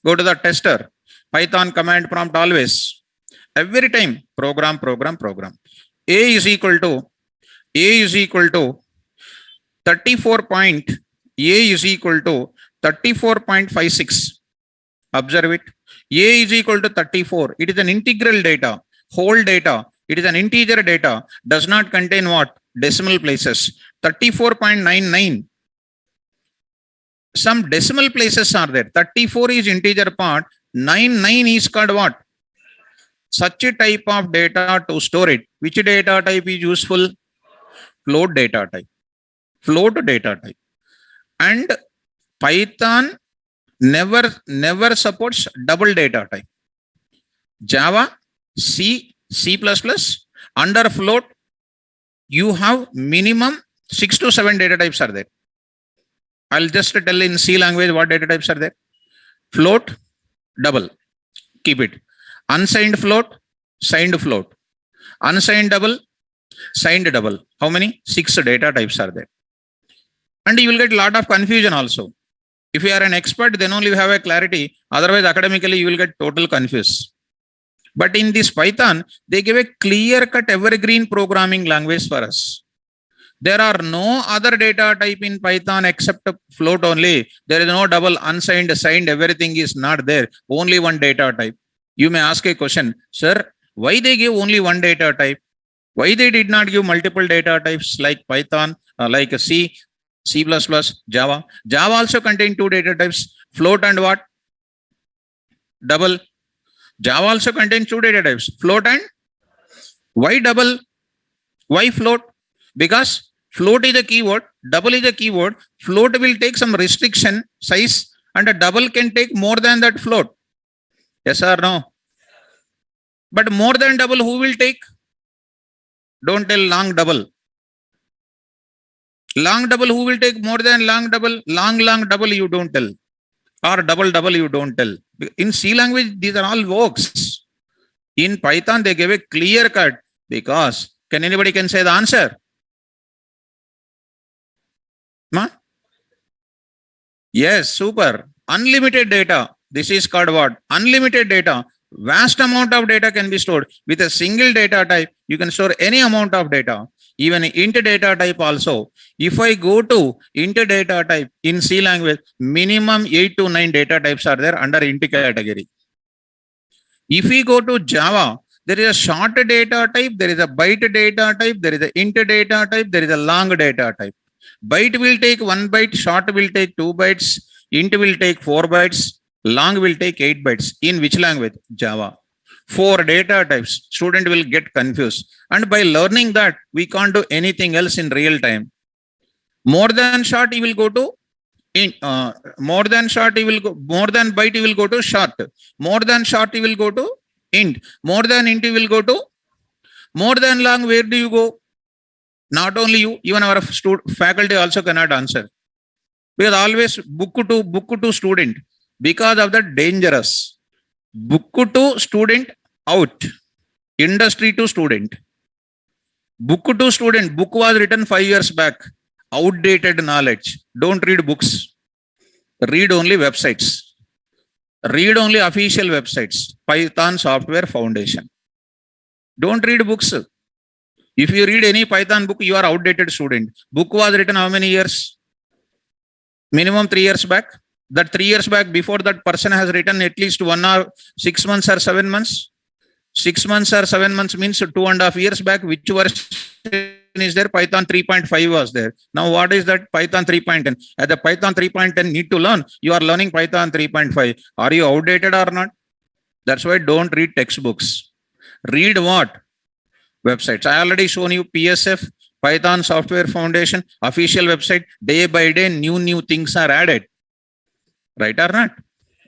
Go to the tester. Python command prompt always. Every time program. A is equal to 34.56. Observe it. A is equal to 34. It is an integral data, whole data. It is an integer data. Does not contain what? Decimal places. 34.99. Some decimal places are there. 34 is integer part. 99 is called what? Such a type of data to store it. Which data type is useful? Float data type. Float data type. And Python never supports double data type. Java, C, C++, under float, you have minimum 6 to 7 data types are there. I'll just tell in C language what data types are there. Float, double, keep it. Unsigned float, signed float. Unsigned double, signed double. How many? 6 data types are there. And you will get a lot of confusion also. If you are an expert, then only you have a clarity. Otherwise, academically, you will get total confused. But in this Python, they give a clear-cut evergreen programming language for us. There are no other data type in Python except float only. There is no double, unsigned, signed, everything is not there. Only one data type. You may ask a question, sir, why they give only one data type? Why they did not give multiple data types like Python, like C, C++, Java? Java also contain 2 data types, float and what? Double. Java also contains 2 data types, float and Why double? Why float? Because float is a keyword, double is a keyword. Float will take some restriction size and a double can take more than that float. Yes or no? But more than double, who will take? Don't tell long double. Long double, who will take more than long double? Long double, you don't tell. Or double, you don't tell. In C language, these are all works. In Python, they give a clear cut because, can anybody can say the answer? Ma? Yes, super. Unlimited data. This is called what? Unlimited data. Vast amount of data can be stored. With a single data type, you can store any amount of data. Even int data type also. If I go to int data type in C language, minimum 8 to 9 data types are there under int category. If we go to Java, there is a short data type, there is a byte data type, there is a int data type, there is a long data type. Byte will take 1 byte, short will take 2 bytes, int will take 4 bytes, long will take 8 bytes. In which language? Java. 4 data types. Student will get confused. And by learning that, we can't do anything else in real time. More than short, he will go to more than short, he will go, more than byte, he will go to short. More than short, he will go to int. More than int, he will go to more than long. Where do you go? Not only you, even our faculty also cannot answer. Because always book to student. Because of the dangerous. Book to student out. Industry to student. Book to student. Book was written 5 years back. Outdated knowledge. Don't read books. Read only websites. Read only official websites. Python Software Foundation. Don't read books. If you read any Python book, you are outdated student. Book was written how many years? Minimum 3 years back. That 3 years back, before that person has written at least 1 or 6 months or 7 months. 6 months or 7 months means 2.5 years back. Which version is there? Python 3.5 was there. Now what is that? Python 3.10. At the Python 3.10 need to learn. You are learning Python 3.5. Are you outdated or not? That's why don't read textbooks. Read what? Websites. I already shown you PSF, Python Software Foundation, official website. Day by day, new things are added. Right or not?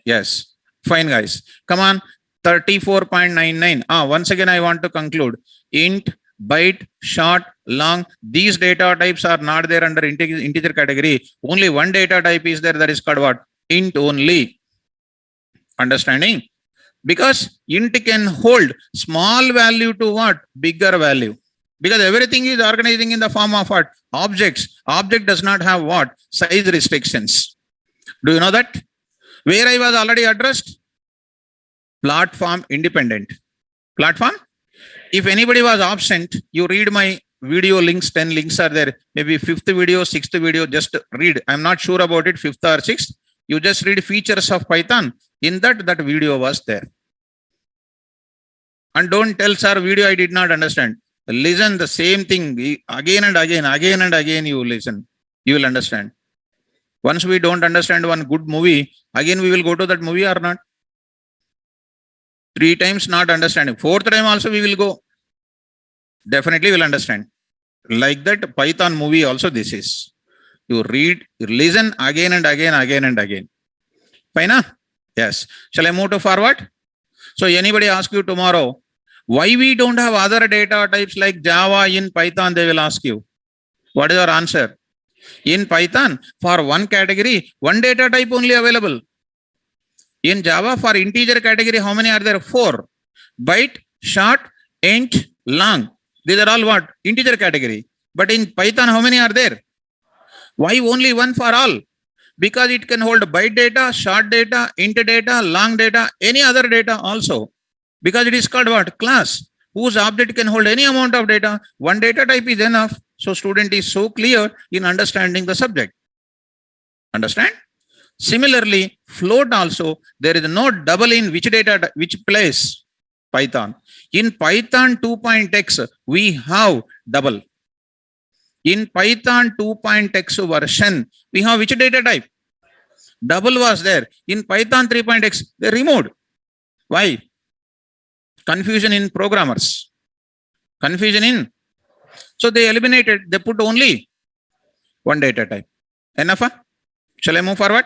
Yes. Fine, guys. Come on. 34.99. Once again, I want to conclude. Int, byte, short, long. These data types are not there under integer category. Only one data type is there. That is called what? Int only. Understanding? Because int can hold small value to what? Bigger value. Because everything is organizing in the form of what? Objects. Object does not have what? Size restrictions. Do you know that? Where I was already addressed? Platform independent. Platform? If anybody was absent, you read my video links, 10 links are there. Maybe 5th video, 6th video, just read. I'm not sure about it, 5th or 6th. You just read features of Python. In that video was there. And don't tell, sir, video I did not understand. Listen the same thing again and again you listen. You will understand. Once we don't understand one good movie, again we will go to that movie or not? 3 times not understanding. 4th time also we will go. Definitely will understand. Like that Python movie also this is. You read, you listen again and again. Fine? Yes. Shall I move to forward? So anybody ask you tomorrow, why we don't have other data types like Java in Python, they will ask you. What is your answer? In Python, for one category, one data type only available. In Java, for integer category, how many are there? 4. Byte, short, int, long. These are all what? Integer category. But in Python, how many are there? Why only one for all? Because it can hold byte data, short data, int data, long data, any other data also. Because it is called what? Class, whose object can hold any amount of data. One data type is enough. So student is so clear in understanding the subject. Understand? Similarly, float also, there is no double in which data, which place? Python. In Python 2.x, we have double. In Python 2.x version, we have which data type? Double was there. In Python 3.x, they removed. Why? Confusion in programmers. Confusion in. So they eliminated, they put only one data type. Enough? Shall I move forward?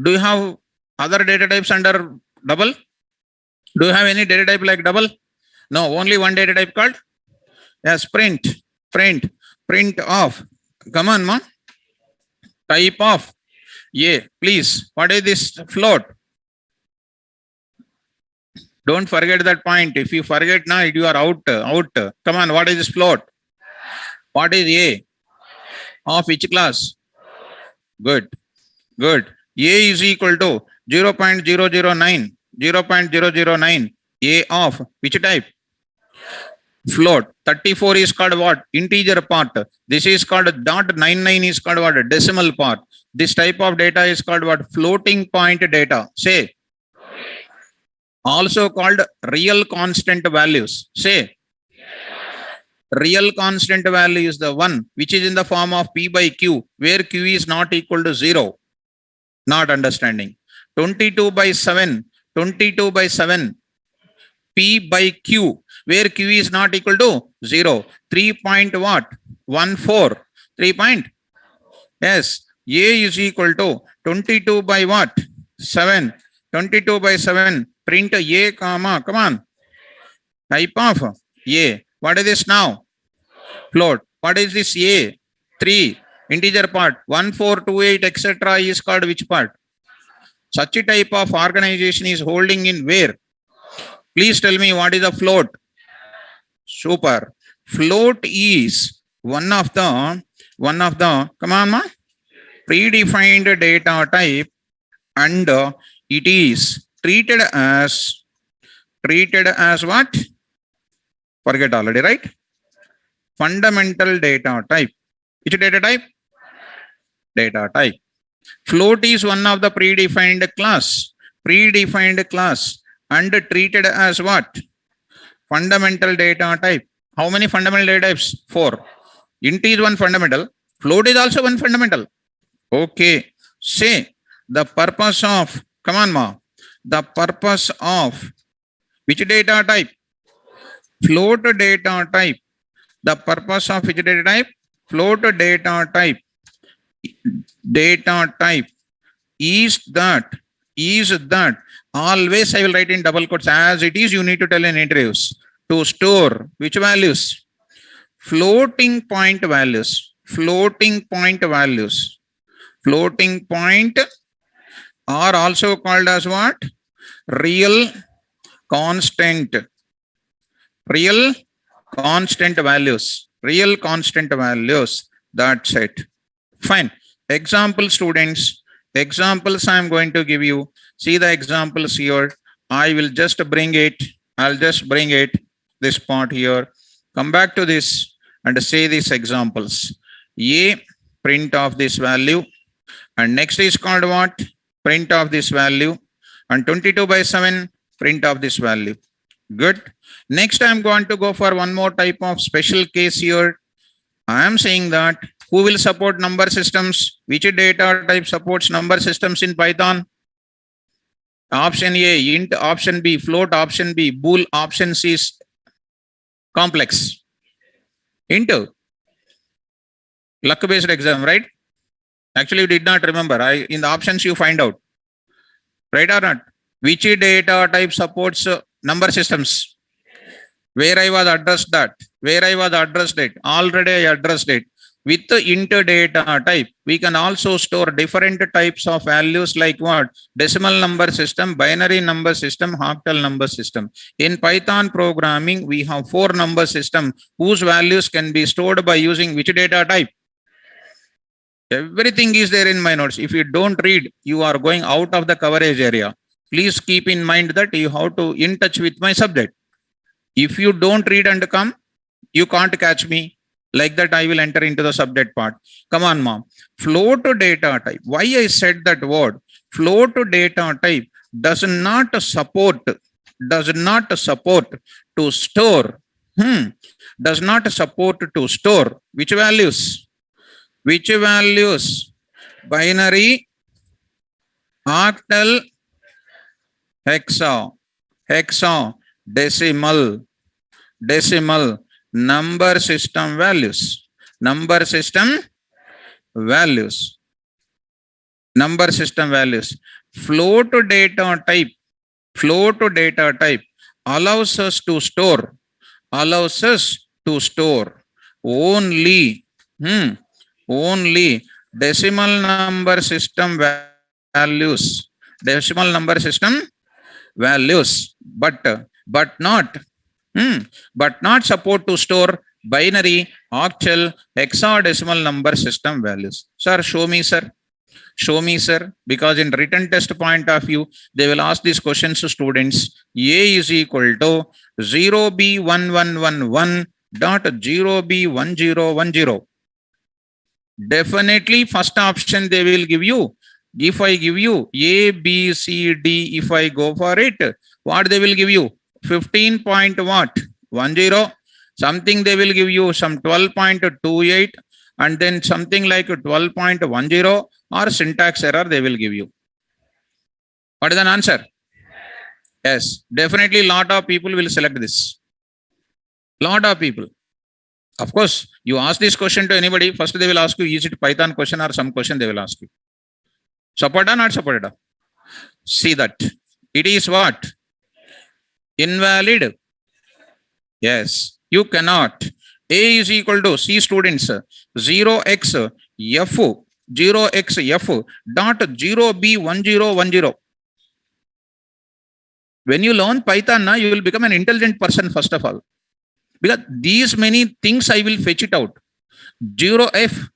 Do you have other data types under double? Do you have any data type like double? No, only one data type called? Yes, print of. Come on, ma. Type of. Yeah, please. What is this float? Don't forget that point. If you forget now, you are out. Come on, what is this float? What is A? Of which class? Good. A is equal to 0.009. 0.009. A of which type? Float. 34 is called what? Integer part. This is called .99 is called what? Decimal part. This type of data is called what? Floating point data. Say. Also called real constant values. Say. Real constant value is the one which is in the form of P by Q, where Q is not equal to 0. Not understanding. 22 by 7. P by Q, where Q is not equal to 0. 3 point what? 14. 3 point? Yes. A is equal to 22 by what? 7. 22 by 7. Print A, comma, come on. Type of A. What is this now? Float. What is this A? 3. Integer part. 1428, etc. is called which part? Such a type of organization is holding in where? Please tell me what is a float? Super. Float is one of the, come on, ma, predefined data type, and it is treated as what? Forget already, right? Fundamental data type. Which data type? Data type. Float is one of the predefined class, and treated as what? Fundamental data type. How many fundamental data types? 4. Int is one fundamental. Float is also one fundamental. Okay. Say the purpose of, come on, ma, the purpose of which data type? Float data type. The purpose of which data type? Float data type. Data type is that always I will write in double quotes as it is. You need to tell in interviews to store which values? Floating point values. Floating point are also called as what? Real constant values. That's it. Fine. Example, students. Examples I am going to give you. See the examples here. I will just bring it. I'll just bring it. This part here. Come back to this and say these examples. A, print of this value. And next is called what? Print of this value. And 22 by 7, print of this value. Good. Next, I am going to go for one more type of special case here. I am saying that who will support number systems? Which data type supports number systems in Python? Option A, int. Option B, float. Option B, bool. Option C is complex. Int. Luck-based exam, right? Actually, you did not remember. In the options you find out. Right or not? Which data type supports number systems? Where I was addressed that. Already I addressed it. With the int data type, we can also store different types of values like what? Decimal number system, binary number system, octal number system. In Python programming, we have 4 number system whose values can be stored by using which data type? Everything is there in my notes. If you don't read, you are going out of the coverage area. Please keep in mind that you have to in touch with my subject. If you don't read and come, you can't catch me. Like that, I will enter into the subject part. Come on, mom. Float data type. Why I said that word? Float data type does not support to store. Does not support to store. Which values? Binary, octal, hexa, decimal, number system values. Number system values. Number system values. Float data type. Float data type allows us to store only only decimal number system values. Decimal number system values, but not support to store binary, octal, hexadecimal number system values. Sir, show me, sir. Show me, sir. Because in written test point of view, they will ask these questions to students. A is equal to 0B1111.0B1010. Definitely first option they will give you. If I give you A, B, C, D, if I go for it, what they will give you? 15 point what? 10. Something they will give you some 12.28 and then something like 12.10 or syntax error they will give you. What is an answer? Yes, definitely lot of people will select this. Lot of people. Of course, you ask this question to anybody, first they will ask you, is it Python question or some question they will ask you. Supported or not supported? See that. It is what? Invalid. Yes, you cannot. A is equal to, see students, 0x f 0x f dot 0B1010. When you learn Python, you will become an intelligent person first of all. Because these many things I will fetch it out. 0f,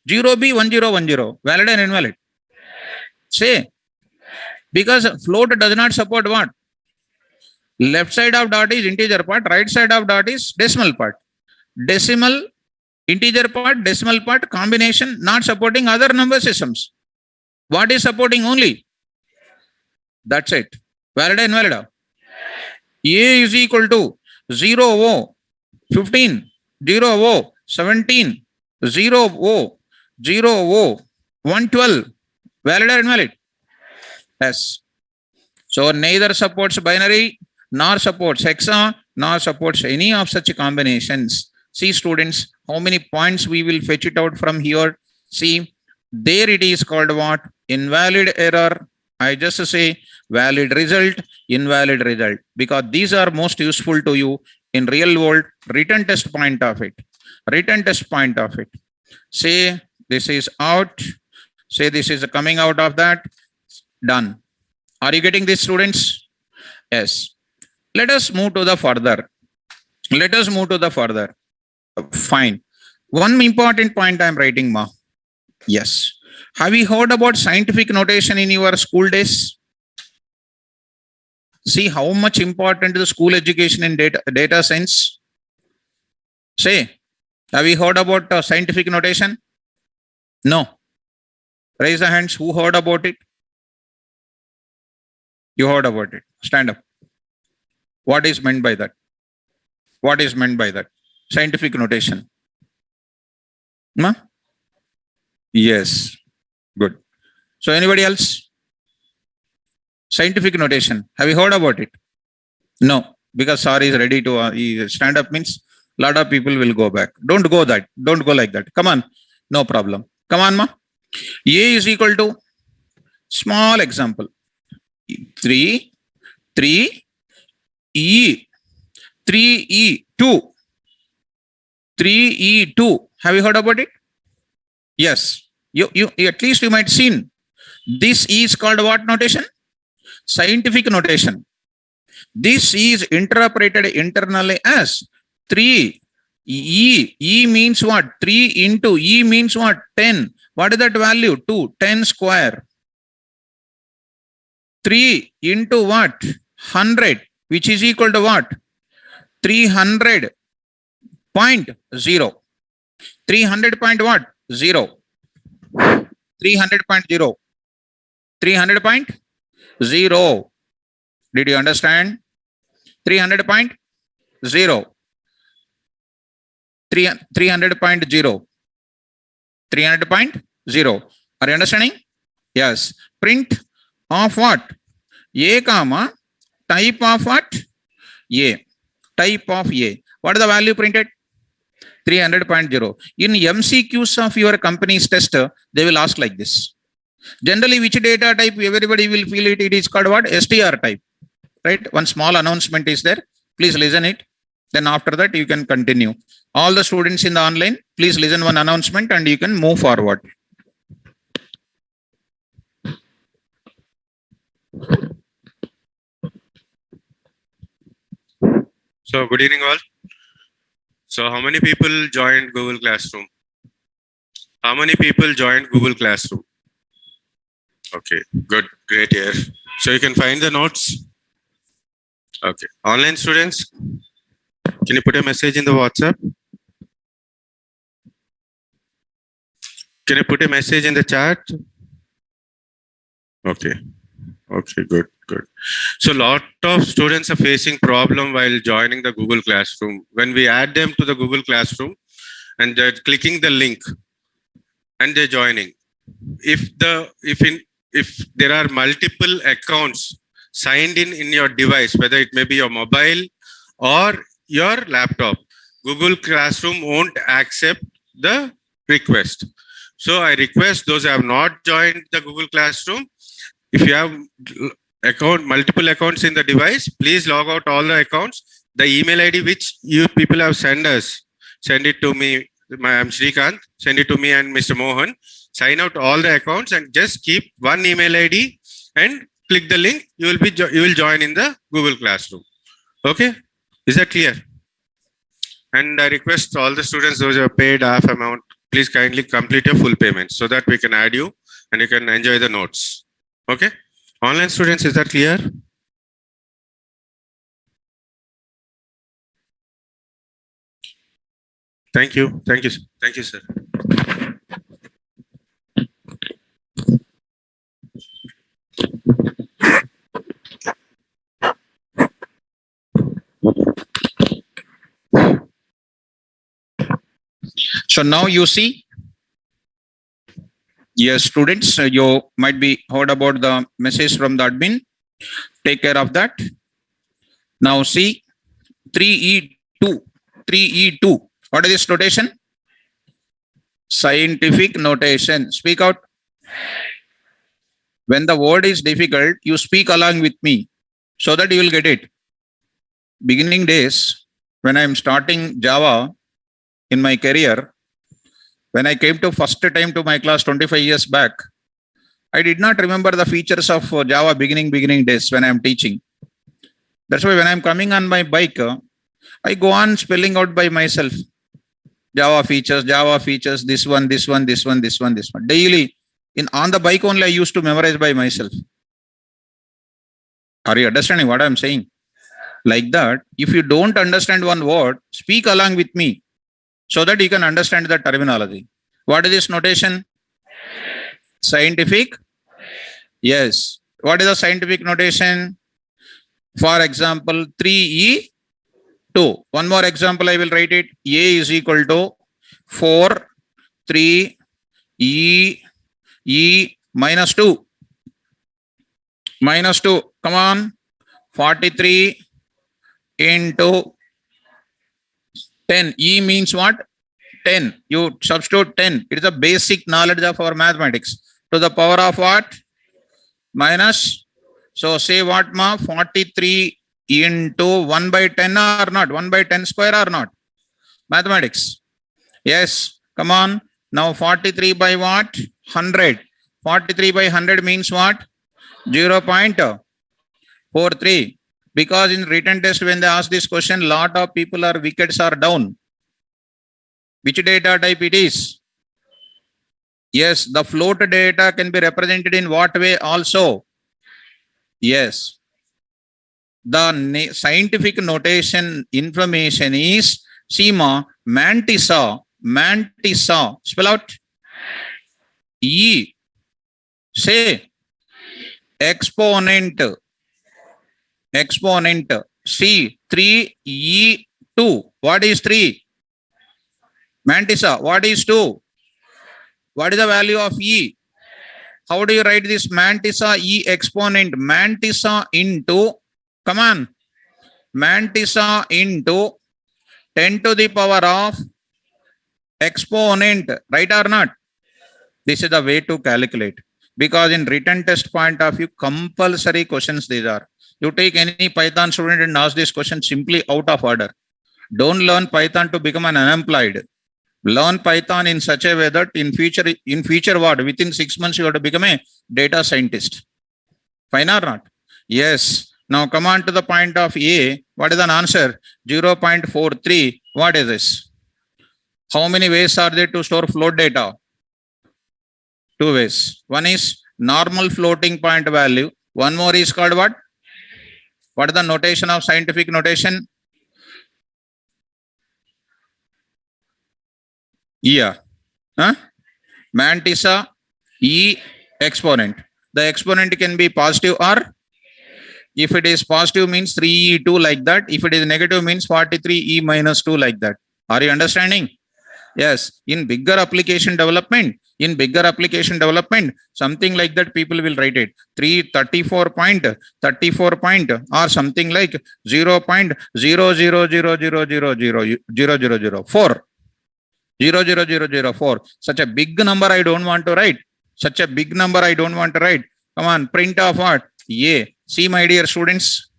0B1010, valid and invalid. Say, because float does not support what? Left side of dot is integer part, right side of dot is decimal part. Decimal, integer part, decimal part, combination, not supporting other number systems. What is supporting only? That's it. Valid and invalid. A is equal to 0O, 15, 0O, 17, 0O, 0O, 112. Valid or invalid? Yes. So neither supports binary, nor supports hexa, nor supports any of such combinations. See students, how many points we will fetch it out from here. See, there it is called what? Invalid error. I just say valid result, invalid result. Because these are most useful to you in real world written test point of it. Written test point of it. Say this is out. Say this is coming out of that. Done. Are you getting this, students? Yes. Let us move to the further. Let us move to the further. Fine. One important point I am writing, ma. Yes. Have you heard about scientific notation in your school days? See how much important is the school education in data science. Say, have you heard about scientific notation? No. Raise the hands. Who heard about it? You heard about it. Stand up. What is meant by that? What is meant by that? Scientific notation. Ma? Yes. Good. So anybody else? Scientific notation. Have you heard about it? No. Because sir is ready to stand up means a lot of people will go back. Don't go that. Don't go like that. Come on. No problem. Come on, ma. A is equal to small example. 3, E, 3E2. 3E2. Have you heard about it? Yes. You at least you might seen. This is called what notation? Scientific notation. This is interpreted internally as 3. E means what? 3 into E means what? 10. What is that value? 2. 10 square. 3 into what? 100, which is equal to what? 300.0. 300 point what? 0. 300.0. 300.0. Did you understand? 300.0. 300.0. 300.0. Are you understanding? Yes. Print of what? A comma type of what? A. Type of A. What is the value printed? 300.0. In MCQs of your company's test, they will ask like this. Generally, which data type everybody will feel it? It is called what? STR type, right? One small announcement is there. Please listen it. Then after that, you can continue. All the students in the online, please listen one announcement and you can move forward. So good evening all. So how many people joined Google Classroom? How many people joined Google Classroom? Okay, good, great here. So you can find the notes. Okay, online students, can you put a message in the WhatsApp? Can you put a message in the chat? Okay, okay, good, good. So lot of students are facing problem while joining the Google Classroom. When we add them to the Google Classroom and they're clicking the link and they're joining. If there are multiple accounts signed in your device, whether it may be your mobile or your laptop, Google Classroom won't accept the request. So I request those who have not joined the Google Classroom, if you have multiple accounts in the device, please log out all the accounts. The email ID which you people have sent us, send it to me. I'm Srikanth. Send it to me and Mr. Mohan. Sign out all the accounts and just keep one email ID and click the link. You will join in the Google Classroom. Okay, is that clear? And I request all the students those who have paid half amount, please kindly complete your full payment so that we can add you and you can enjoy the notes. Okay, online students, is that clear? Thank you, thank you, thank you, sir. So now you see, yes, students, you might be heard about the message from the admin. Take care of that. Now see 3E2. 3E2. What is this notation? Scientific notation. Speak out. When the word is difficult, you speak along with me so that you will get it. Beginning days, when I am starting Java in my career, when I came to first time to my class 25 years back, I did not remember the features of Java beginning days when I am teaching. That's why when I am coming on my bike, I go on spelling out by myself. Java features, this one. Daily, on the bike only I used to memorize by myself. Are you understanding what I am saying? Like that, if you don't understand one word, speak along with me so that you can understand the terminology. What is this notation? Scientific? Yes. What is the scientific notation? For example, 3E2. One more example, I will write it. A is equal to 4, 3, E minus 2. Minus 2. Come on. 43 into 10. E means what? 10. You substitute 10. It is a basic knowledge of our mathematics. To the power of what? Minus. So say what, ma? 43 into 1 by 10 or not? 1 by 10 square or not? Mathematics. Yes. Come on. Now 43 by what? 100. 43 by 100 means what? 0.43. Because in written test, when they ask this question, lot of people are wickets are down. Which data type it is? Yes, the float data can be represented in what way also? Yes. The scientific notation information is SEMA Mantissa. Mantissa. Spell out. E. Say. Exponent. Exponent. C. 3E2. What is 3? Mantissa. What is 2? What is the value of E? How do you write this Mantissa E exponent? Mantissa into, come on, Mantissa into 10 to the power of exponent, right or not? This is the way to calculate. Because in written test point of view, compulsory questions these are. You take any Python student and ask this question simply out of order. Don't learn Python to become an unemployed. Learn Python in such a way that in future what? Within 6 months you have to become a data scientist. Fine or not? Yes. Now come on to the point of A. What is an answer? 0.43. What is this? How many ways are there to store float data? 2 ways. One is normal floating point value. One more is called what? What is the notation of scientific notation? Yeah. Huh? Mantissa E exponent. The exponent can be positive or if it is positive means 3E2 like that. If it is negative means 43E minus 2 like that. Are you understanding? Yes. In bigger application development, something like that people will write it. 334 point or something like 0.000000004. 00004. Such a big number I don't want to write. Come on, print off what? A. See, my dear students,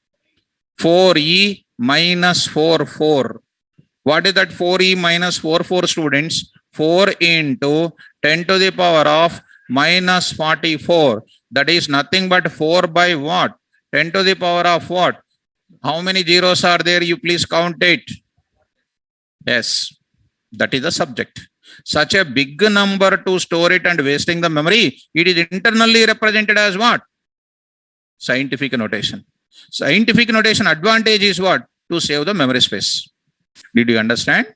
4E minus 44. What is that 4E minus 44 students? 4 into 10 to the power of minus 44. That is nothing but 4 by what? 10 to the power of what? How many zeros are there? You please count it. Yes. That is the subject. Such a big number to store it and wasting the memory, it is internally represented as what? Scientific notation. Scientific notation advantage is what? To save the memory space. Did you understand?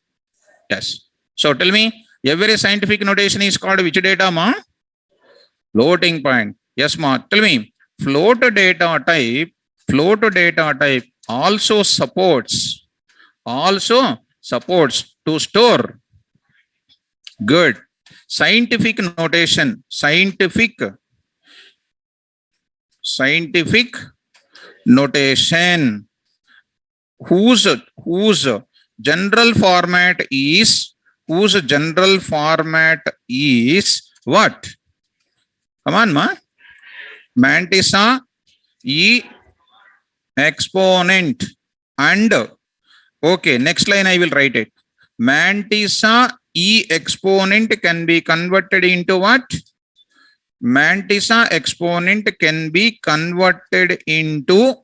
Yes. So tell me, every scientific notation is called which data, ma? Floating point. Yes, ma. Tell me, float data type also supports to store. Good. Scientific notation. Scientific notation. Whose general format is what? Come on, ma. Mantissa E exponent and okay, next line I will write it. Mantissa E exponent can be converted into what? Mantissa exponent can be converted into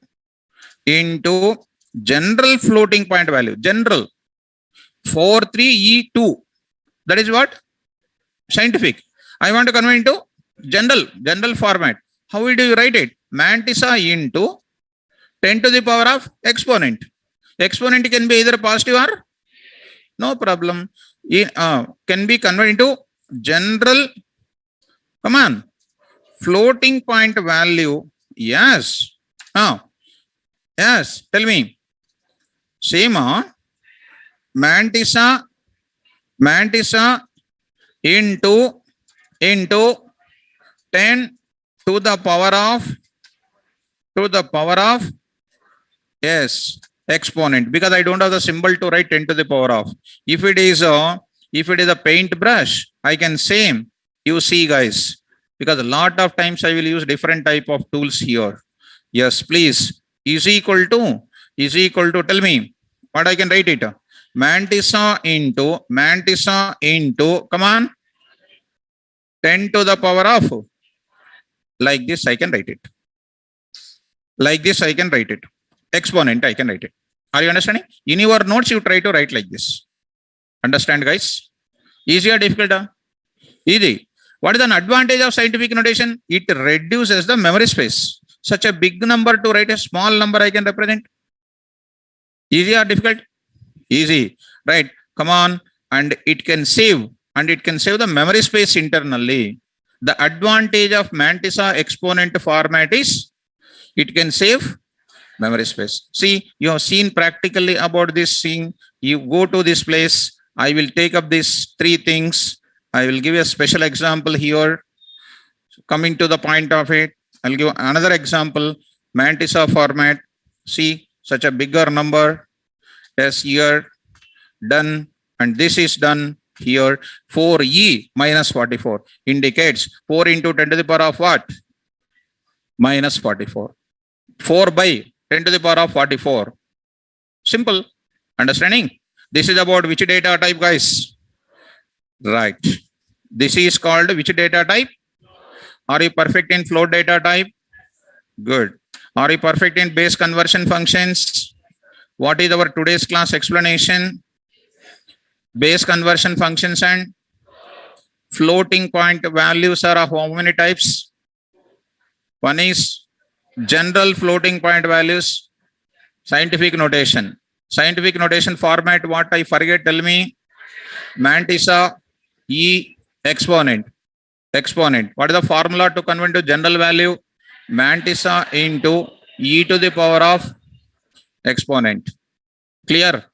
general floating point value. General 43E2. That is what? Scientific. I want to convert into general format. How will you write it? Mantissa into 10 to the power of exponent. Exponent can be either positive or no problem. Can be converted into general. Come on. Floating point value. Yes. Yes. Tell me. Same. Mantissa into 10 to the power of yes exponent, because I don't have the symbol to write 10 to the power of. If it is a paintbrush, I can say, you see guys, because a lot of times I will use different type of tools here. Yes, please. Is equal to, tell me what I can write it. Mantissa into, come on, 10 to the power of, like this I can write it. Like this I can write it. Exponent I can write it. Are you understanding? In your notes, you try to write like this. Understand, guys? Easy or difficult? Easy. What is an advantage of scientific notation? It reduces the memory space. Such a big number to write a small number I can represent. Easy or difficult? Easy. Right. Come on. And it can save. the memory space internally. The advantage of Mantissa exponent format is it can save memory space. See, you have seen practically about this thing. You go to this place. I will take up these 3 things. I will give you a special example here. Coming to the point of it, I'll give another example. Mantissa format. See, such a bigger number. Yes, here done, and this is done. Here 4e minus 44 indicates 4 into 10 to the power of what? Minus 44. 4 by 10 to the power of 44. Simple. Understanding? This is about which data type, guys? Right. This is called which data type? Are you perfect in float data type? Good. Are you perfect in base conversion functions? What is our today's class explanation? Base conversion functions and floating point values are of how many types? One is general floating point values, scientific notation. Scientific notation format, what I forget, tell me. Mantissa E exponent. Exponent. What is the formula to convert to general value? Mantissa into e to the power of exponent. Clear?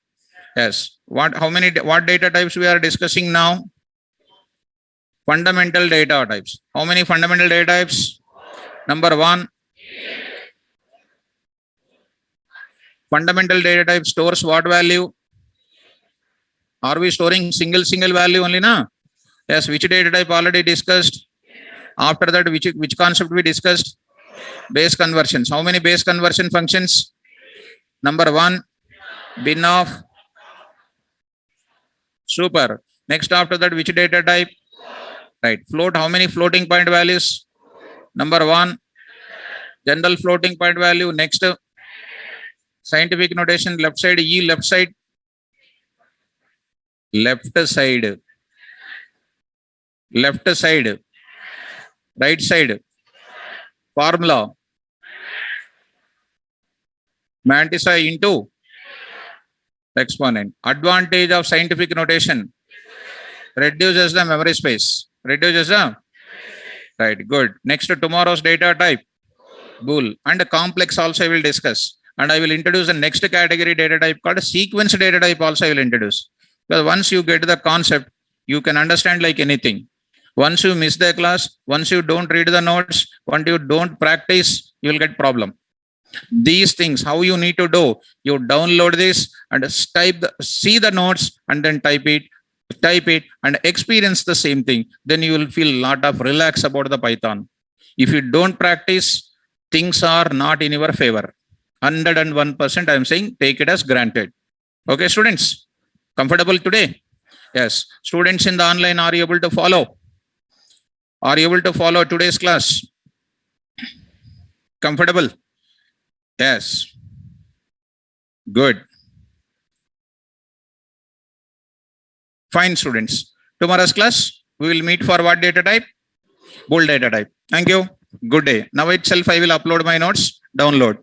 Yes. What data types we are discussing now? Fundamental data types. How many fundamental data types? Number 1. Fundamental data type stores what value? Are we storing single value only na? Yes. Which data type already discussed? After that, which concept we discussed? Base conversions. How many base conversion functions? Number 1, bin of. Super. Next after that, which data type? Right. Float. How many floating point values? Number 1, general floating point value. Next, scientific notation, left side E, left side. Left side. Left side. Right side. Formula. Mantissa into exponent. Advantage of scientific notation. Reduces the memory space. Reduces the. Right. Good. Next, tomorrow's data type. Bool. And complex also I will discuss. And I will introduce the next category data type called sequence data type also I will introduce. Because once you get the concept, you can understand like anything. Once you miss the class, once you don't read the notes, once you don't practice, you will get problem. These things, how you need to do, you download this and see the notes and then type it and experience the same thing. Then you will feel a lot of relax about the Python. If you don't practice, things are not in your favor. 101% I am saying, take it as granted. Okay, students, comfortable today? Yes. Students in the online, are you able to follow? Are you able to follow today's class? Comfortable? Yes. Good. Fine, students. Tomorrow's class, we will meet for what data type? Bool data type. Thank you. Good day. Now itself, I will upload my notes. Download.